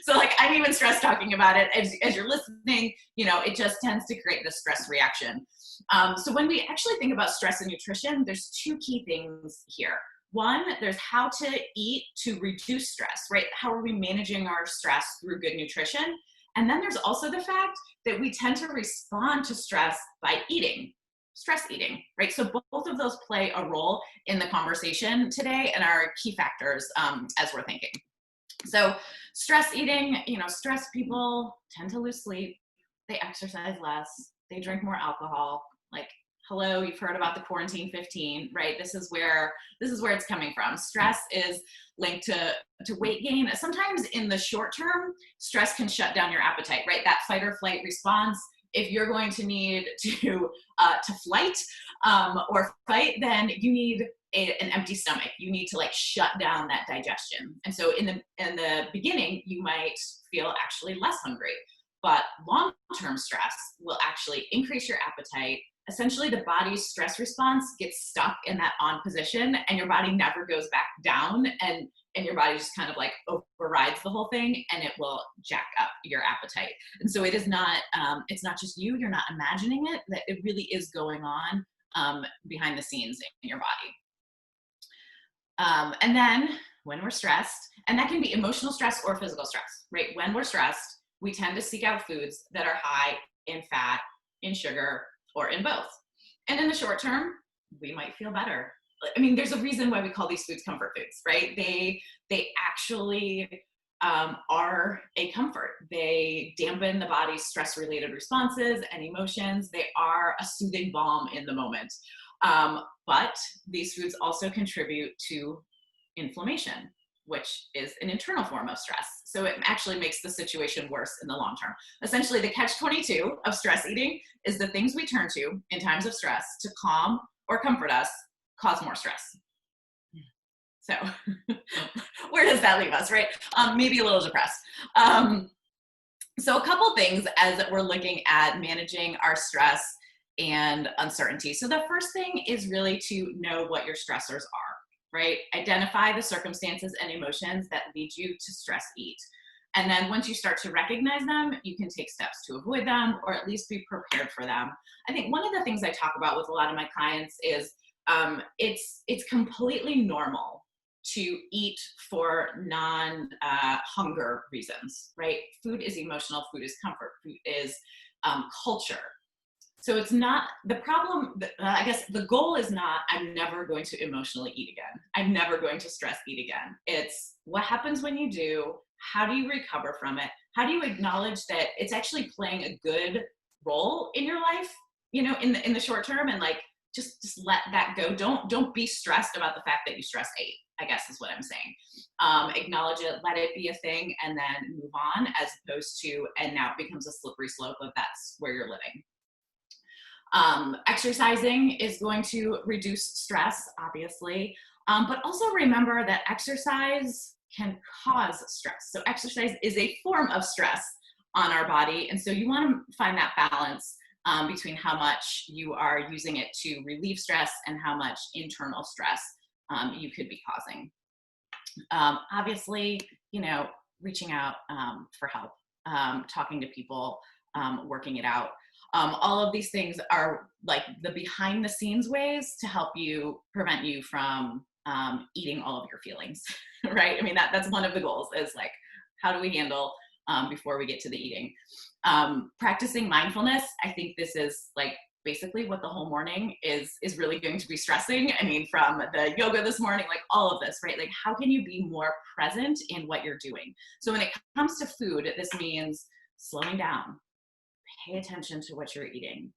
Speaker 5: So like I'm even stressed talking about it as you're listening, it just tends to create this stress reaction. So when we actually think about stress and nutrition, there's two key things here. One, there's how to eat to reduce stress, right? How are we managing our stress through good nutrition? And then there's also the fact that we tend to respond to stress by eating. stress eating, right? So both of those play a role in the conversation today and are key factors as we're thinking. So stress eating, stress people tend to lose sleep, they exercise less, they drink more alcohol. Like, hello, you've heard about the quarantine 15, right? This is where it's coming from. Stress is linked to weight gain. Sometimes in the short term, stress can shut down your appetite, right? That fight or flight response. If you're going to need to flight or fight, then you need an empty stomach. You need to shut down that digestion. And so in the beginning, you might feel actually less hungry, but long-term stress will actually increase your appetite. Essentially, the body's stress response gets stuck in that on position, and your body never goes back down, and your body just kind of overrides the whole thing, and it will jack up your appetite. And so it is not, it's not just you, you're not imagining it, that it really is going on behind the scenes in your body. And then when we're stressed, and that can be emotional stress or physical stress, right? When we're stressed, we tend to seek out foods that are high in fat, in sugar, or in both. And in the short term, we might feel better. I mean, there's a reason why we call these foods comfort foods, right? They actually are a comfort. They dampen the body's stress-related responses and emotions. They are a soothing balm in the moment. But these foods also contribute to inflammation, which is an internal form of stress. So it actually makes the situation worse in the long term. Essentially, the catch-22 of stress eating is the things we turn to in times of stress to calm or comfort us cause more stress. So where does that leave us, right? Maybe a little depressed. So a couple things as we're looking at managing our stress and uncertainty. So the first thing is really to know what your stressors are, right? Identify the circumstances and emotions that lead you to stress eat. And then once you start to recognize them, you can take steps to avoid them or at least be prepared for them. I think one of the things I talk about with a lot of my clients is it's completely normal to eat for non-hunger reasons, right? Food is emotional, food is comfort, food is culture. So it's not, the problem, I guess the goal is not, I'm never going to emotionally eat again. I'm never going to stress eat again. It's what happens when you do, how do you recover from it? How do you acknowledge that it's actually playing a good role in your life, in the short term, and just let that go. Don't be stressed about the fact that you stress ate, I guess is what I'm saying. Acknowledge it, let it be a thing, and then move on, as opposed to, and now it becomes a slippery slope of that's where you're living. Exercising is going to reduce stress, obviously, but also remember that exercise can cause stress. So exercise is a form of stress on our body, and so you want to find that balance between how much you are using it to relieve stress and how much internal stress you could be causing. Obviously, reaching out for help, talking to people, working it out. All of these things are like the behind the scenes ways to help you prevent you from eating all of your feelings, right? I mean, that's one of the goals is how do we handle before we get to the eating? Practicing mindfulness, I think this is basically what the whole morning is really going to be stressing. I mean, from the yoga this morning, all of this, right? How can you be more present in what you're doing? So when it comes to food, this means slowing down, pay attention to what you're eating,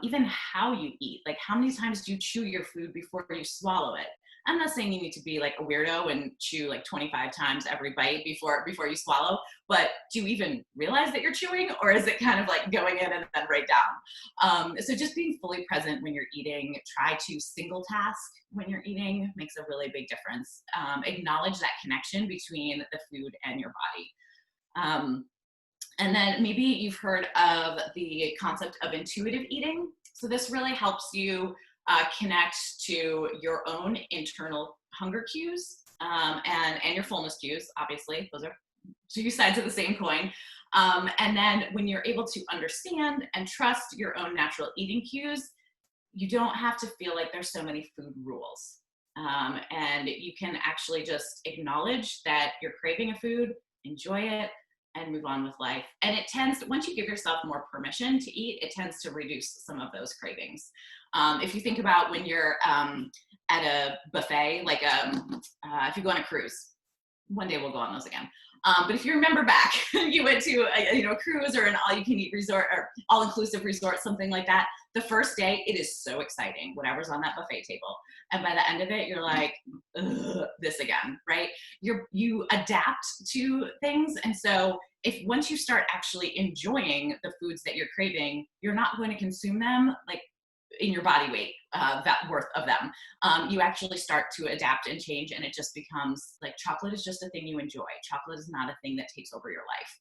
Speaker 5: even how you eat. How many times do you chew your food before you swallow it? I'm not saying you need to be a weirdo and chew 25 times every bite before you swallow, but do you even realize that you're chewing, or is it kind of going in and then right down? So just being fully present when you're eating, try to single task when you're eating makes a really big difference. Acknowledge that connection between the food and your body. And then maybe you've heard of the concept of intuitive eating. So this really helps you connect to your own internal hunger cues and your fullness cues. Obviously, those are two sides of the same coin. And then when you're able to understand and trust your own natural eating cues, you don't have to feel like there's so many food rules. And you can actually just acknowledge that you're craving a food, enjoy it, and move on with life. And it tends, once you give yourself more permission to eat, it tends to reduce some of those cravings. If you think about when you're at a buffet, like if you go on a cruise, one day we'll go on those again. But if you remember back, you went to a cruise or an all-you-can-eat resort or all-inclusive resort, something like that. The first day, it is so exciting, whatever's on that buffet table. And by the end of it, you're like, ugh, this again, right? You adapt to things. And so once you start actually enjoying the foods that you're craving, you're not going to consume them like in your body weight, that worth of them. You actually start to adapt and change, and it just becomes like chocolate is just a thing you enjoy. Chocolate is not a thing that takes over your life.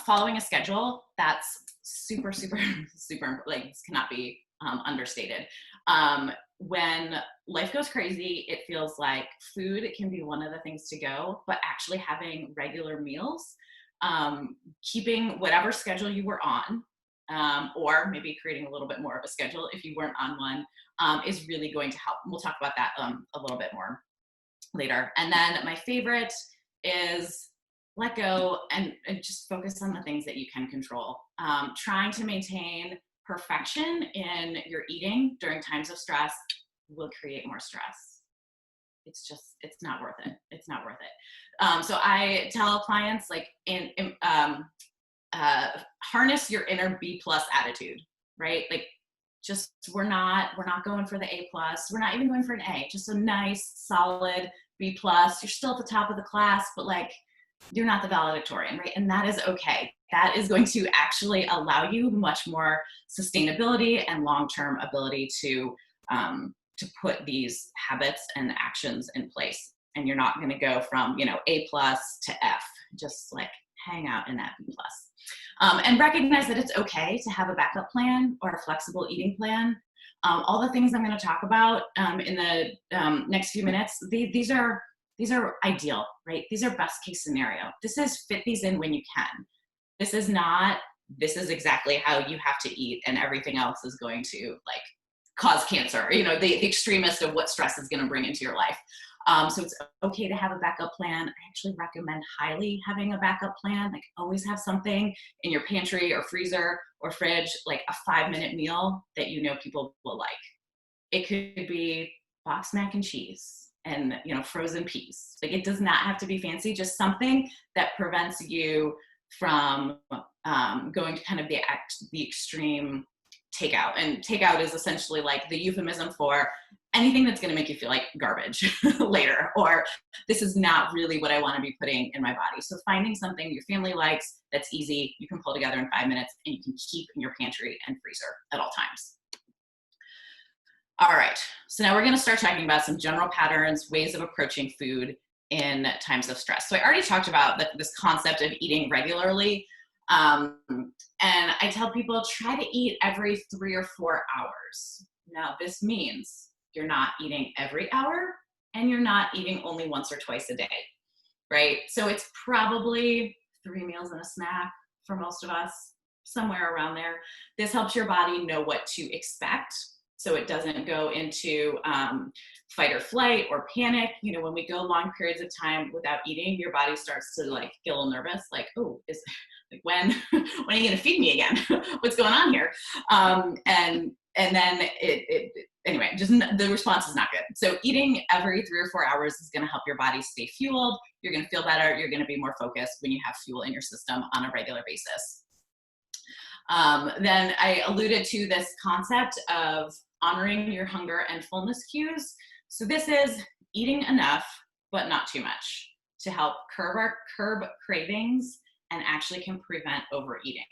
Speaker 5: Following a schedule, that's super, super, super, like, this cannot be understated. When life goes crazy, it feels like food can be one of the things to go, but actually having regular meals, keeping whatever schedule you were on, or maybe creating a little bit more of a schedule if you weren't on one, is really going to help. We'll talk about that a little bit more later. And then my favorite is let go and just focus on the things that you can control. Trying to maintain perfection in your eating during times of stress will create more stress. It's not worth it. It's not worth it. So I tell clients, like, harness your inner B+ attitude, right? Like, just, we're not going for the A+. We're not even going for an A, just a nice, solid B+. You're still at the top of the class, but like, you're not the valedictorian, right? And that is okay. That is going to actually allow you much more sustainability and long-term ability to put these habits and actions in place. And you're not going to go from, A+ to F, just like hang out in that B+. And recognize that it's okay to have a backup plan or a flexible eating plan. All the things I'm going to talk about in the next few minutes, these are ideal, right? These are best case scenario. This is fit these in when you can. This is not, this is exactly how you have to eat and everything else is going to like cause cancer, the extremist of what stress is going to bring into your life. So it's okay to have a backup plan. I actually recommend highly having a backup plan. Like, always have something in your pantry or freezer or fridge, like a 5-minute meal that people will like. It could be boxed mac and cheese and frozen peas. Like, it does not have to be fancy, just something that prevents you from going to kind of the extreme takeout. And takeout is essentially like the euphemism for anything that's going to make you feel like garbage later, or this is not really what I want to be putting in my body. So finding something your family likes that's easy, you can pull together in 5 minutes, and you can keep in your pantry and freezer at all times. All right, so now we're going to start talking about some general patterns, ways of approaching food in times of stress. So I already talked about this concept of eating regularly. And I tell people, try to eat every 3 or 4 hours. Now, this means you're not eating every hour, and you're not eating only once or twice a day, right? So it's probably 3 meals and a snack for most of us, somewhere around there. This helps your body know what to expect, so it doesn't go into fight or flight or panic. When we go long periods of time without eating, your body starts to like get a little nervous, like, oh, when are you going to feed me again? What's going on here? And then anyway, just the response is not good. So eating every 3 or 4 hours is going to help your body stay fueled. You're going to feel better. You're going to be more focused when you have fuel in your system on a regular basis. Then I alluded to this concept of honoring your hunger and fullness cues. So this is eating enough, but not too much, to help curb cravings and actually can prevent overeating.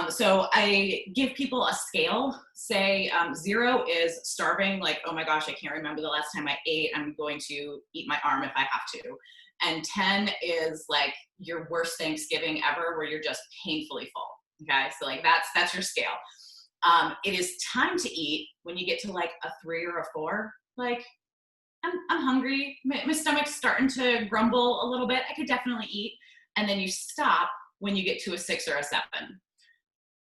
Speaker 5: So I give people a scale. Say 0 is starving, like, oh my gosh, I can't remember the last time I ate. I'm going to eat my arm if I have to. And 10 is like your worst Thanksgiving ever, where you're just painfully full. Okay, so like that's your scale. It is time to eat when you get to like a 3 or a 4. Like, I'm hungry. My stomach's starting to grumble a little bit. I could definitely eat. And then you stop when you get to a 6 or a 7.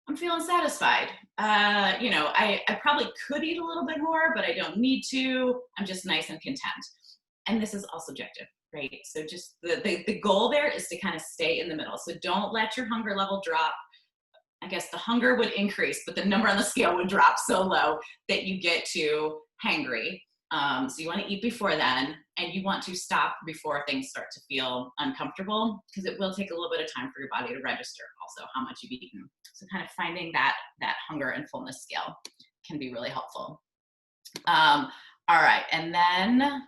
Speaker 5: I'm feeling satisfied. I probably could eat a little bit more, but I don't need to. I'm just nice and content. And this is all subjective, right? So just the goal there is to kind of stay in the middle. So don't let your hunger level drop. I guess the hunger would increase, but the number on the scale would drop so low that you get to hangry. So you want to eat before then, and you want to stop before things start to feel uncomfortable, because it will take a little bit of time for your body to register also how much you've eaten. So kind of finding that hunger and fullness scale can be really helpful. All right, and then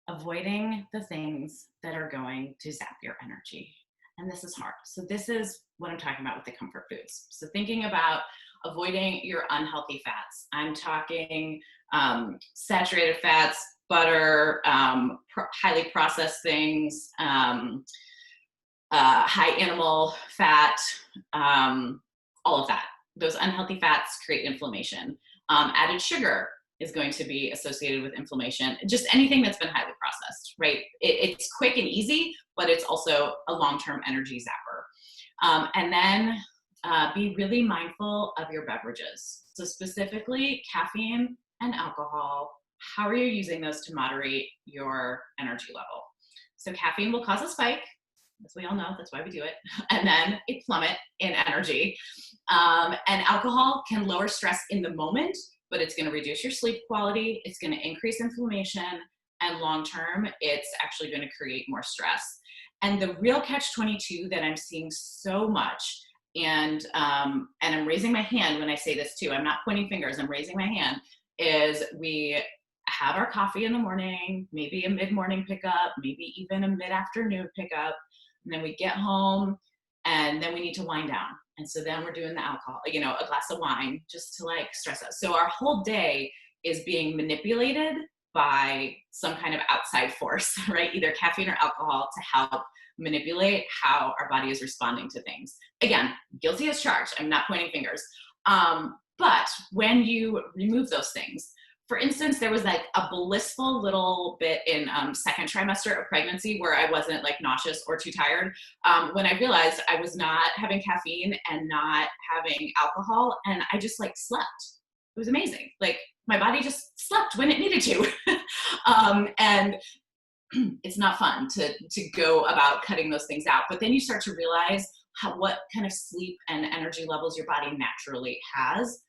Speaker 5: avoiding the things that are going to zap your energy. And this is hard. So this is what I'm talking about with the comfort foods. So thinking about avoiding your unhealthy fats. I'm talking saturated fats, butter, highly processed things, high animal fat, all of that. Those unhealthy fats create inflammation. Added sugar is going to be associated with inflammation. Just anything that's been highly processed, right? It's quick and easy, but it's also a long-term energy zapper. And then be really mindful of your beverages. So specifically caffeine and alcohol. How are you using those to moderate your energy level? So caffeine will cause a spike, as we all know, that's why we do it, and then a plummet in energy. And alcohol can lower stress in the moment, but it's going to reduce your sleep quality, it's going to increase inflammation, and long-term, it's actually going to create more stress. And the real catch-22 that I'm seeing so much, and I'm raising my hand when I say this too, I'm not pointing fingers, I'm raising my hand, is we have our coffee in the morning, maybe a mid-morning pickup, maybe even a mid-afternoon pickup, and then we get home, and then we need to wind down. And so then we're doing the alcohol, a glass of wine just to like stress us. So our whole day is being manipulated by some kind of outside force, right? Either caffeine or alcohol to help manipulate how our body is responding to things. Again, guilty as charged. I'm not pointing fingers. But when you remove those things, for instance, there was like a blissful little bit in second trimester of pregnancy where I wasn't like nauseous or too tired, when I realized I was not having caffeine and not having alcohol, and I just like slept. It was amazing. Like my body just slept when it needed to. And it's not fun to go about cutting those things out, but then you start to realize what kind of sleep and energy levels your body naturally has.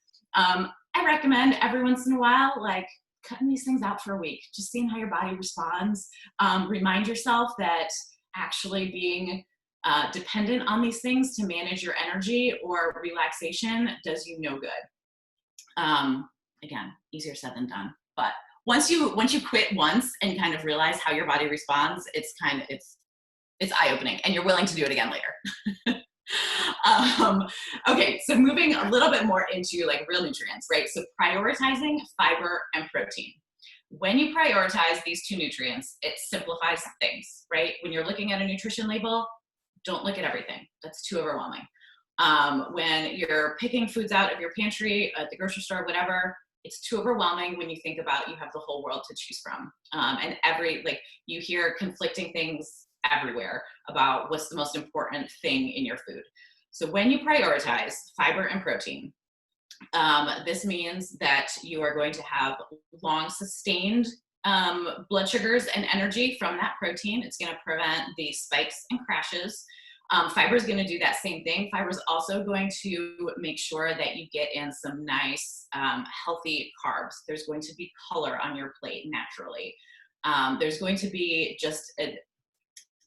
Speaker 5: I recommend every once in a while, like cutting these things out for a week, just seeing how your body responds. Remind yourself that actually being dependent on these things to manage your energy or relaxation does you no good. Again, easier said than done. But once you quit once and kind of realize how your body responds, it's eye-opening, and you're willing to do it again later. Okay, so moving a little bit more into like real nutrients, right? So prioritizing fiber and protein. When you prioritize these two nutrients, it simplifies things, right? When you're looking at a nutrition label, don't look at everything. That's too overwhelming. When you're picking foods out of your pantry, at the grocery store, whatever, it's too overwhelming when you think about you have the whole world to choose from. And you hear conflicting things everywhere about what's the most important thing in your food. So when you prioritize fiber and protein, this means that you are going to have long sustained blood sugars and energy from that protein. It's going to prevent the spikes and crashes. Fiber is going to do that same thing. Fiber is also going to make sure that you get in some nice healthy carbs. There's going to be color on your plate naturally. There's going to be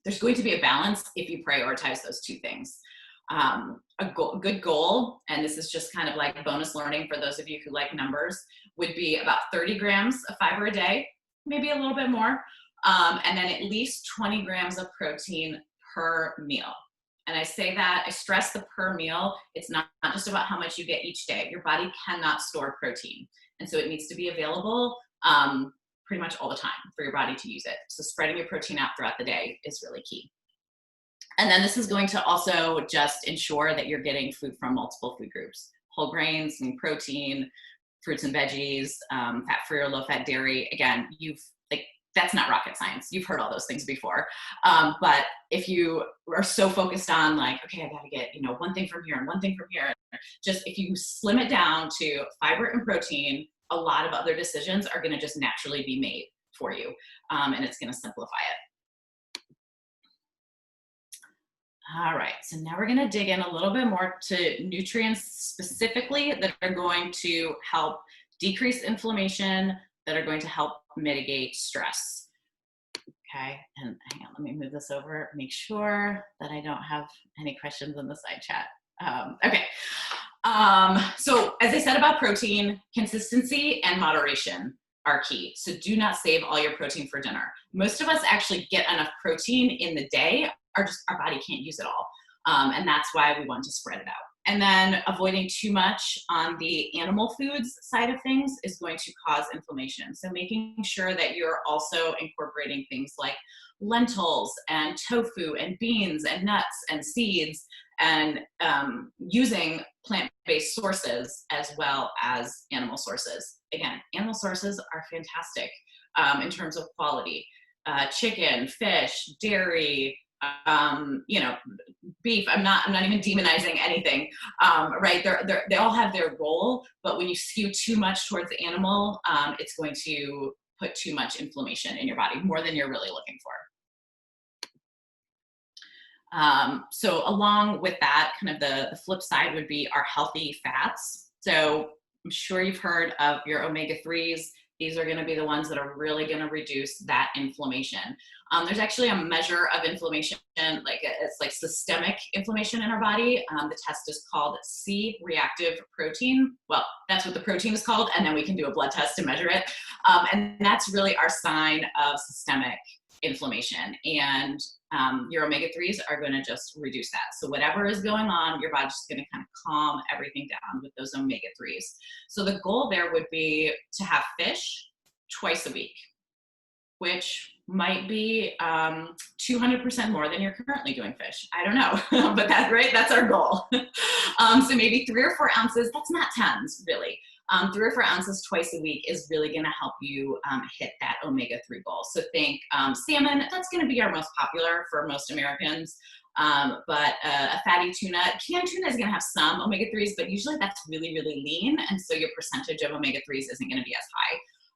Speaker 5: a balance if you prioritize those two things. Good goal, and this is just kind of like bonus learning for those of you who like numbers, would be about 30 grams of fiber a day, maybe a little bit more, and then at least 20 grams of protein per meal. And I stress the per meal. It's not just about how much you get each day. Your body cannot store protein, and so it needs to be available pretty much all the time for your body to use it. So spreading your protein out throughout the day is really key. And then this is going to also just ensure that you're getting food from multiple food groups: whole grains and protein, fruits and veggies, fat-free or low-fat dairy. Again, that's not rocket science. You've heard all those things before. But if you are so focused on like, okay, I gotta get, one thing from here and one thing from here, just if you slim it down to fiber and protein, a lot of other decisions are gonna just naturally be made for you. And it's gonna simplify it. All right, so now we're gonna dig in a little bit more to nutrients specifically that are going to help decrease inflammation, that are going to help mitigate stress. Okay, and hang on, let me move this over, make sure that I don't have any questions in the side chat. Okay, so as I said about protein, consistency and moderation are key. So do not save all your protein for dinner. Most of us actually get enough protein in the day, our body can't use it all. And that's why we want to spread it out. And then avoiding too much on the animal foods side of things is going to cause inflammation. So making sure that you're also incorporating things like lentils and tofu and beans and nuts and seeds, and using plant-based sources as well as animal sources. Again, animal sources are fantastic in terms of quality. Chicken, fish, dairy, beef. I'm not even demonizing anything, right? They all have their role, but when you skew too much towards the animal, it's going to put too much inflammation in your body, more than you're really looking for. So along with that, kind of the flip side would be our healthy fats. So I'm sure you've heard of your omega-3s. These are going to be the ones that are really going to reduce that inflammation. There's actually a measure of inflammation, it's like systemic inflammation in our body. The test is called C-reactive protein. Well, that's what the protein is called, and then we can do a blood test to measure it. And that's really our sign of systemic inflammation. And your omega-3s are going to just reduce that. So whatever is going on, your body's just going to kind of calm everything down with those omega-3s. So the goal there would be to have fish twice a week, which might be 200% more than you're currently doing fish. I don't know, but that's our goal. So maybe 3 or 4 ounces, that's not tons really. 3 or 4 ounces twice a week is really going to help you hit that omega-3 goal. So think salmon, that's going to be our most popular for most Americans. But a fatty tuna, canned tuna is going to have some omega-3s, but usually that's really, really lean. And so your percentage of omega-3s isn't going to be as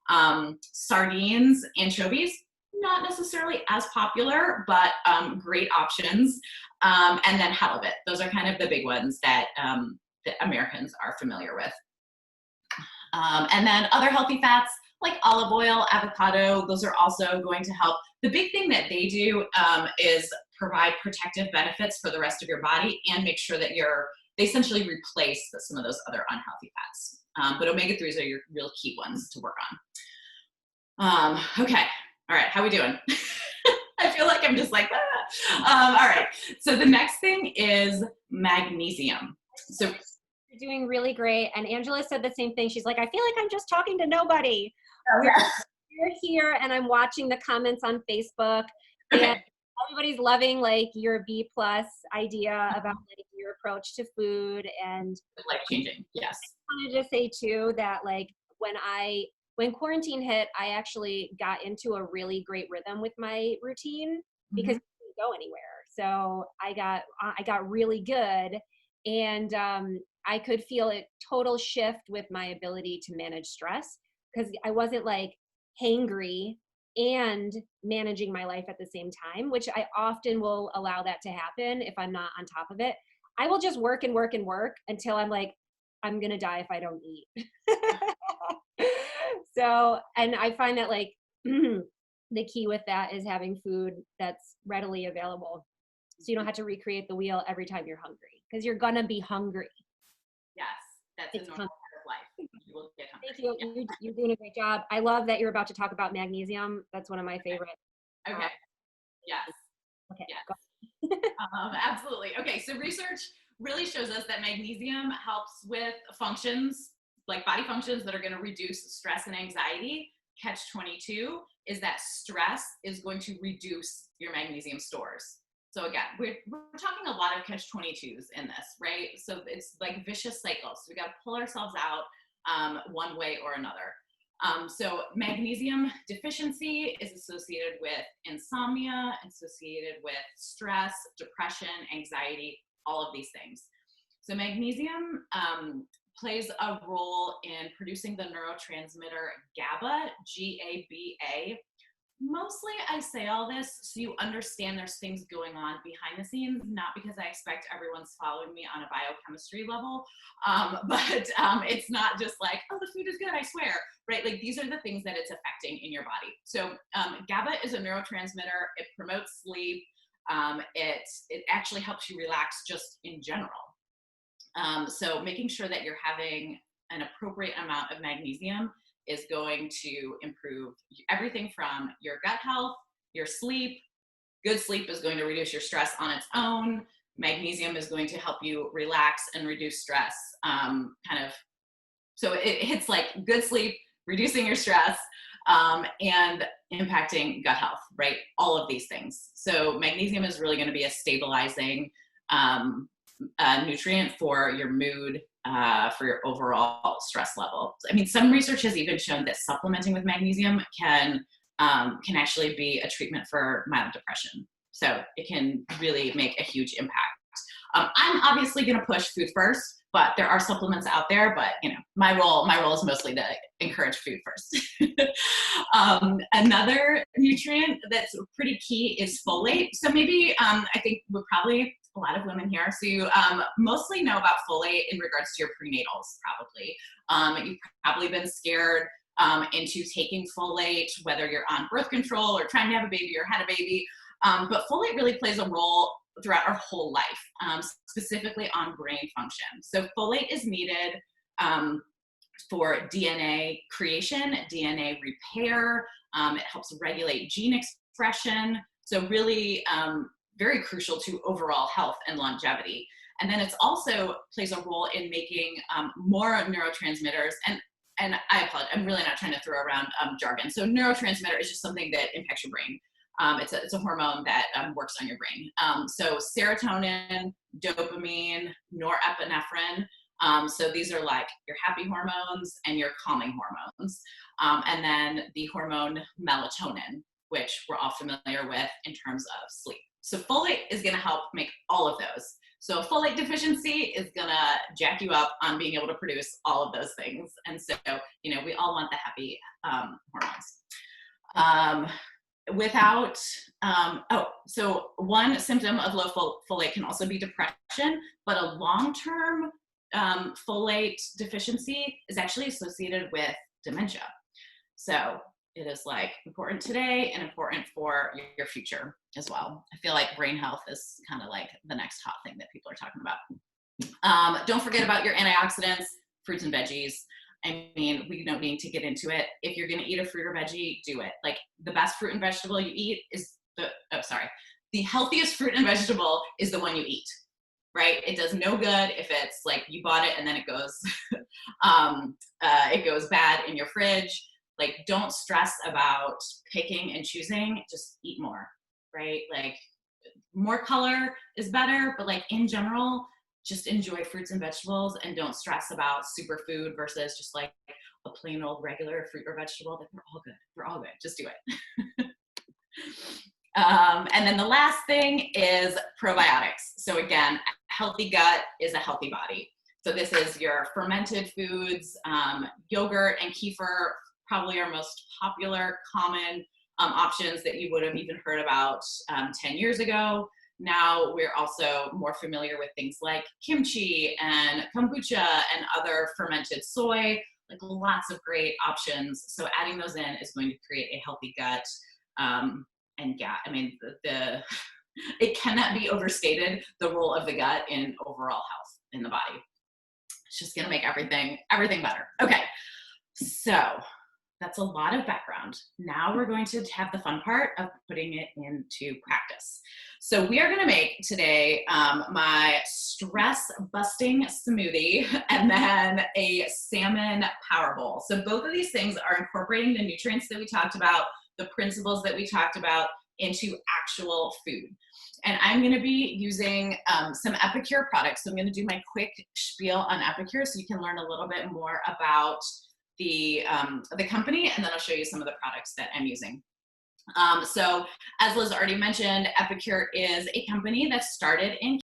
Speaker 5: high. Sardines, anchovies, not necessarily as popular, but great options. And then halibut. Those are kind of the big ones that Americans are familiar with. And then other healthy fats like olive oil, avocado, those are also going to help. The big thing that they do is provide protective benefits for the rest of your body and make sure that they essentially replace some of those other unhealthy fats. But omega-3s are your real key ones to work on. Okay, all right, how we doing? I feel like I'm just like, ah. All right, so the next thing is magnesium. So
Speaker 2: you're doing really great. And Angela said the same thing. She's like, I feel like I'm just talking to nobody.
Speaker 5: Oh, yeah.
Speaker 2: You're here and I'm watching the comments on Facebook. And everybody's loving like your B+ idea about like your approach to food and
Speaker 5: life-changing. Yes.
Speaker 2: I wanted to say too that like when quarantine hit, I actually got into a really great rhythm with my routine because I didn't go anywhere. So I got really good, and I could feel a total shift with my ability to manage stress because I wasn't like hangry and managing my life at the same time, which I often will allow that to happen if I'm not on top of it. I will just work and work and work until I'm like, I'm going to die if I don't eat. So, and I find that like the key with that is having food that's readily available. So you don't have to recreate the wheel every time you're hungry because you're going to be hungry.
Speaker 5: Yes, that's a normal part of life. You will get hungry.
Speaker 2: Thank you.
Speaker 5: Yeah.
Speaker 2: You're doing a great job. I love that you're about to talk about magnesium. That's one of my favorite.
Speaker 5: Okay. Yes.
Speaker 2: Okay.
Speaker 5: Yes. Absolutely. Okay. So research really shows us that magnesium helps with functions, like body functions that are going to reduce stress and anxiety. Catch-22 is that stress is going to reduce your magnesium stores. So again, we're talking a lot of catch-22s in this, right? So it's like vicious cycles. So we got to pull ourselves out one way or another. So magnesium deficiency is associated with insomnia, associated with stress, depression, anxiety, all of these things. So magnesium plays a role in producing the neurotransmitter GABA, G-A-B-A, Mostly I say all this so you understand there's things going on behind the scenes, not because I expect everyone's following me on a biochemistry level, but it's not just like, oh, the food is good, I swear, right? Like these are the things that it's affecting in your body. So GABA is a neurotransmitter. It promotes sleep. It actually helps you relax just in general. So making sure that you're having an appropriate amount of magnesium is going to improve everything from your gut health, your sleep. Good sleep is going to reduce your stress on its own. Magnesium is going to help you relax and reduce stress. So it hits like good sleep, reducing your stress, and impacting gut health, right? All of these things. So magnesium is really going to be a stabilizing nutrient for your mood, for your overall stress level. I mean, some research has even shown that supplementing with magnesium can actually be a treatment for mild depression. So it can really make a huge impact. I'm obviously going to push food first, but there are supplements out there. But you know, my role is mostly to encourage food first. Another nutrient that's pretty key is folate. So maybe I think we're probably a lot of women here, so you mostly know about folate in regards to your prenatals. Probably you've probably been scared into taking folate, whether you're on birth control or trying to have a baby or had a baby. But folate really plays a role throughout our whole life, specifically on brain function. So folate is needed for DNA creation, DNA repair. It helps regulate gene expression. So really very crucial to overall health and longevity. And then it's also plays a role in making more neurotransmitters. And I apologize, I'm really not trying to throw around jargon. So neurotransmitter is just something that impacts your brain. It's a hormone that works on your brain. So serotonin, dopamine, norepinephrine. So these are like your happy hormones and your calming hormones. And then the hormone melatonin, which we're all familiar with in terms of sleep. So folate is going to help make all of those. So folate deficiency is going to jack you up on being able to produce all of those things. And so, you know, we all want the happy hormones. So one symptom of low folate can also be depression, but a long-term folate deficiency is actually associated with dementia. So it is like important today and important for your future as well. I feel like brain health is kind of like the next hot thing that people are talking about. Don't forget about your antioxidants, fruits and veggies. I mean, we don't need to get into it. If you're going to eat a fruit or veggie, do it. Like the best fruit and vegetable you eat is the healthiest fruit and vegetable is the one you eat, right? It does no good if it's like you bought it and then it goes, it goes bad in your fridge. Like, don't stress about picking and choosing, just eat more, right? Like more color is better, but like in general, just enjoy fruits and vegetables and don't stress about superfood versus just like a plain old regular fruit or vegetable. That they're all good. They're all good. Just do it. And then the last thing is probiotics. So again, a healthy gut is a healthy body. So this is your fermented foods, yogurt and kefir, probably our most popular, common options that you would have even heard about 10 years ago. Now we're also more familiar with things like kimchi and kombucha and other fermented soy, like lots of great options. So adding those in is going to create a healthy gut. And yeah, I mean, it cannot be overstated, the role of the gut in overall health in the body. It's just gonna make everything better. Okay, so that's a lot of background. Now we're going to have the fun part of putting it into practice. So we are gonna make today my stress busting smoothie and then a salmon power bowl. So both of these things are incorporating the nutrients that we talked about, the principles that we talked about into actual food. And I'm gonna be using some Epicure products. So I'm gonna do my quick spiel on Epicure so you can learn a little bit more about the company, and then I'll show you some of the products that I'm using. So as Liz already mentioned, Epicure is a company that started in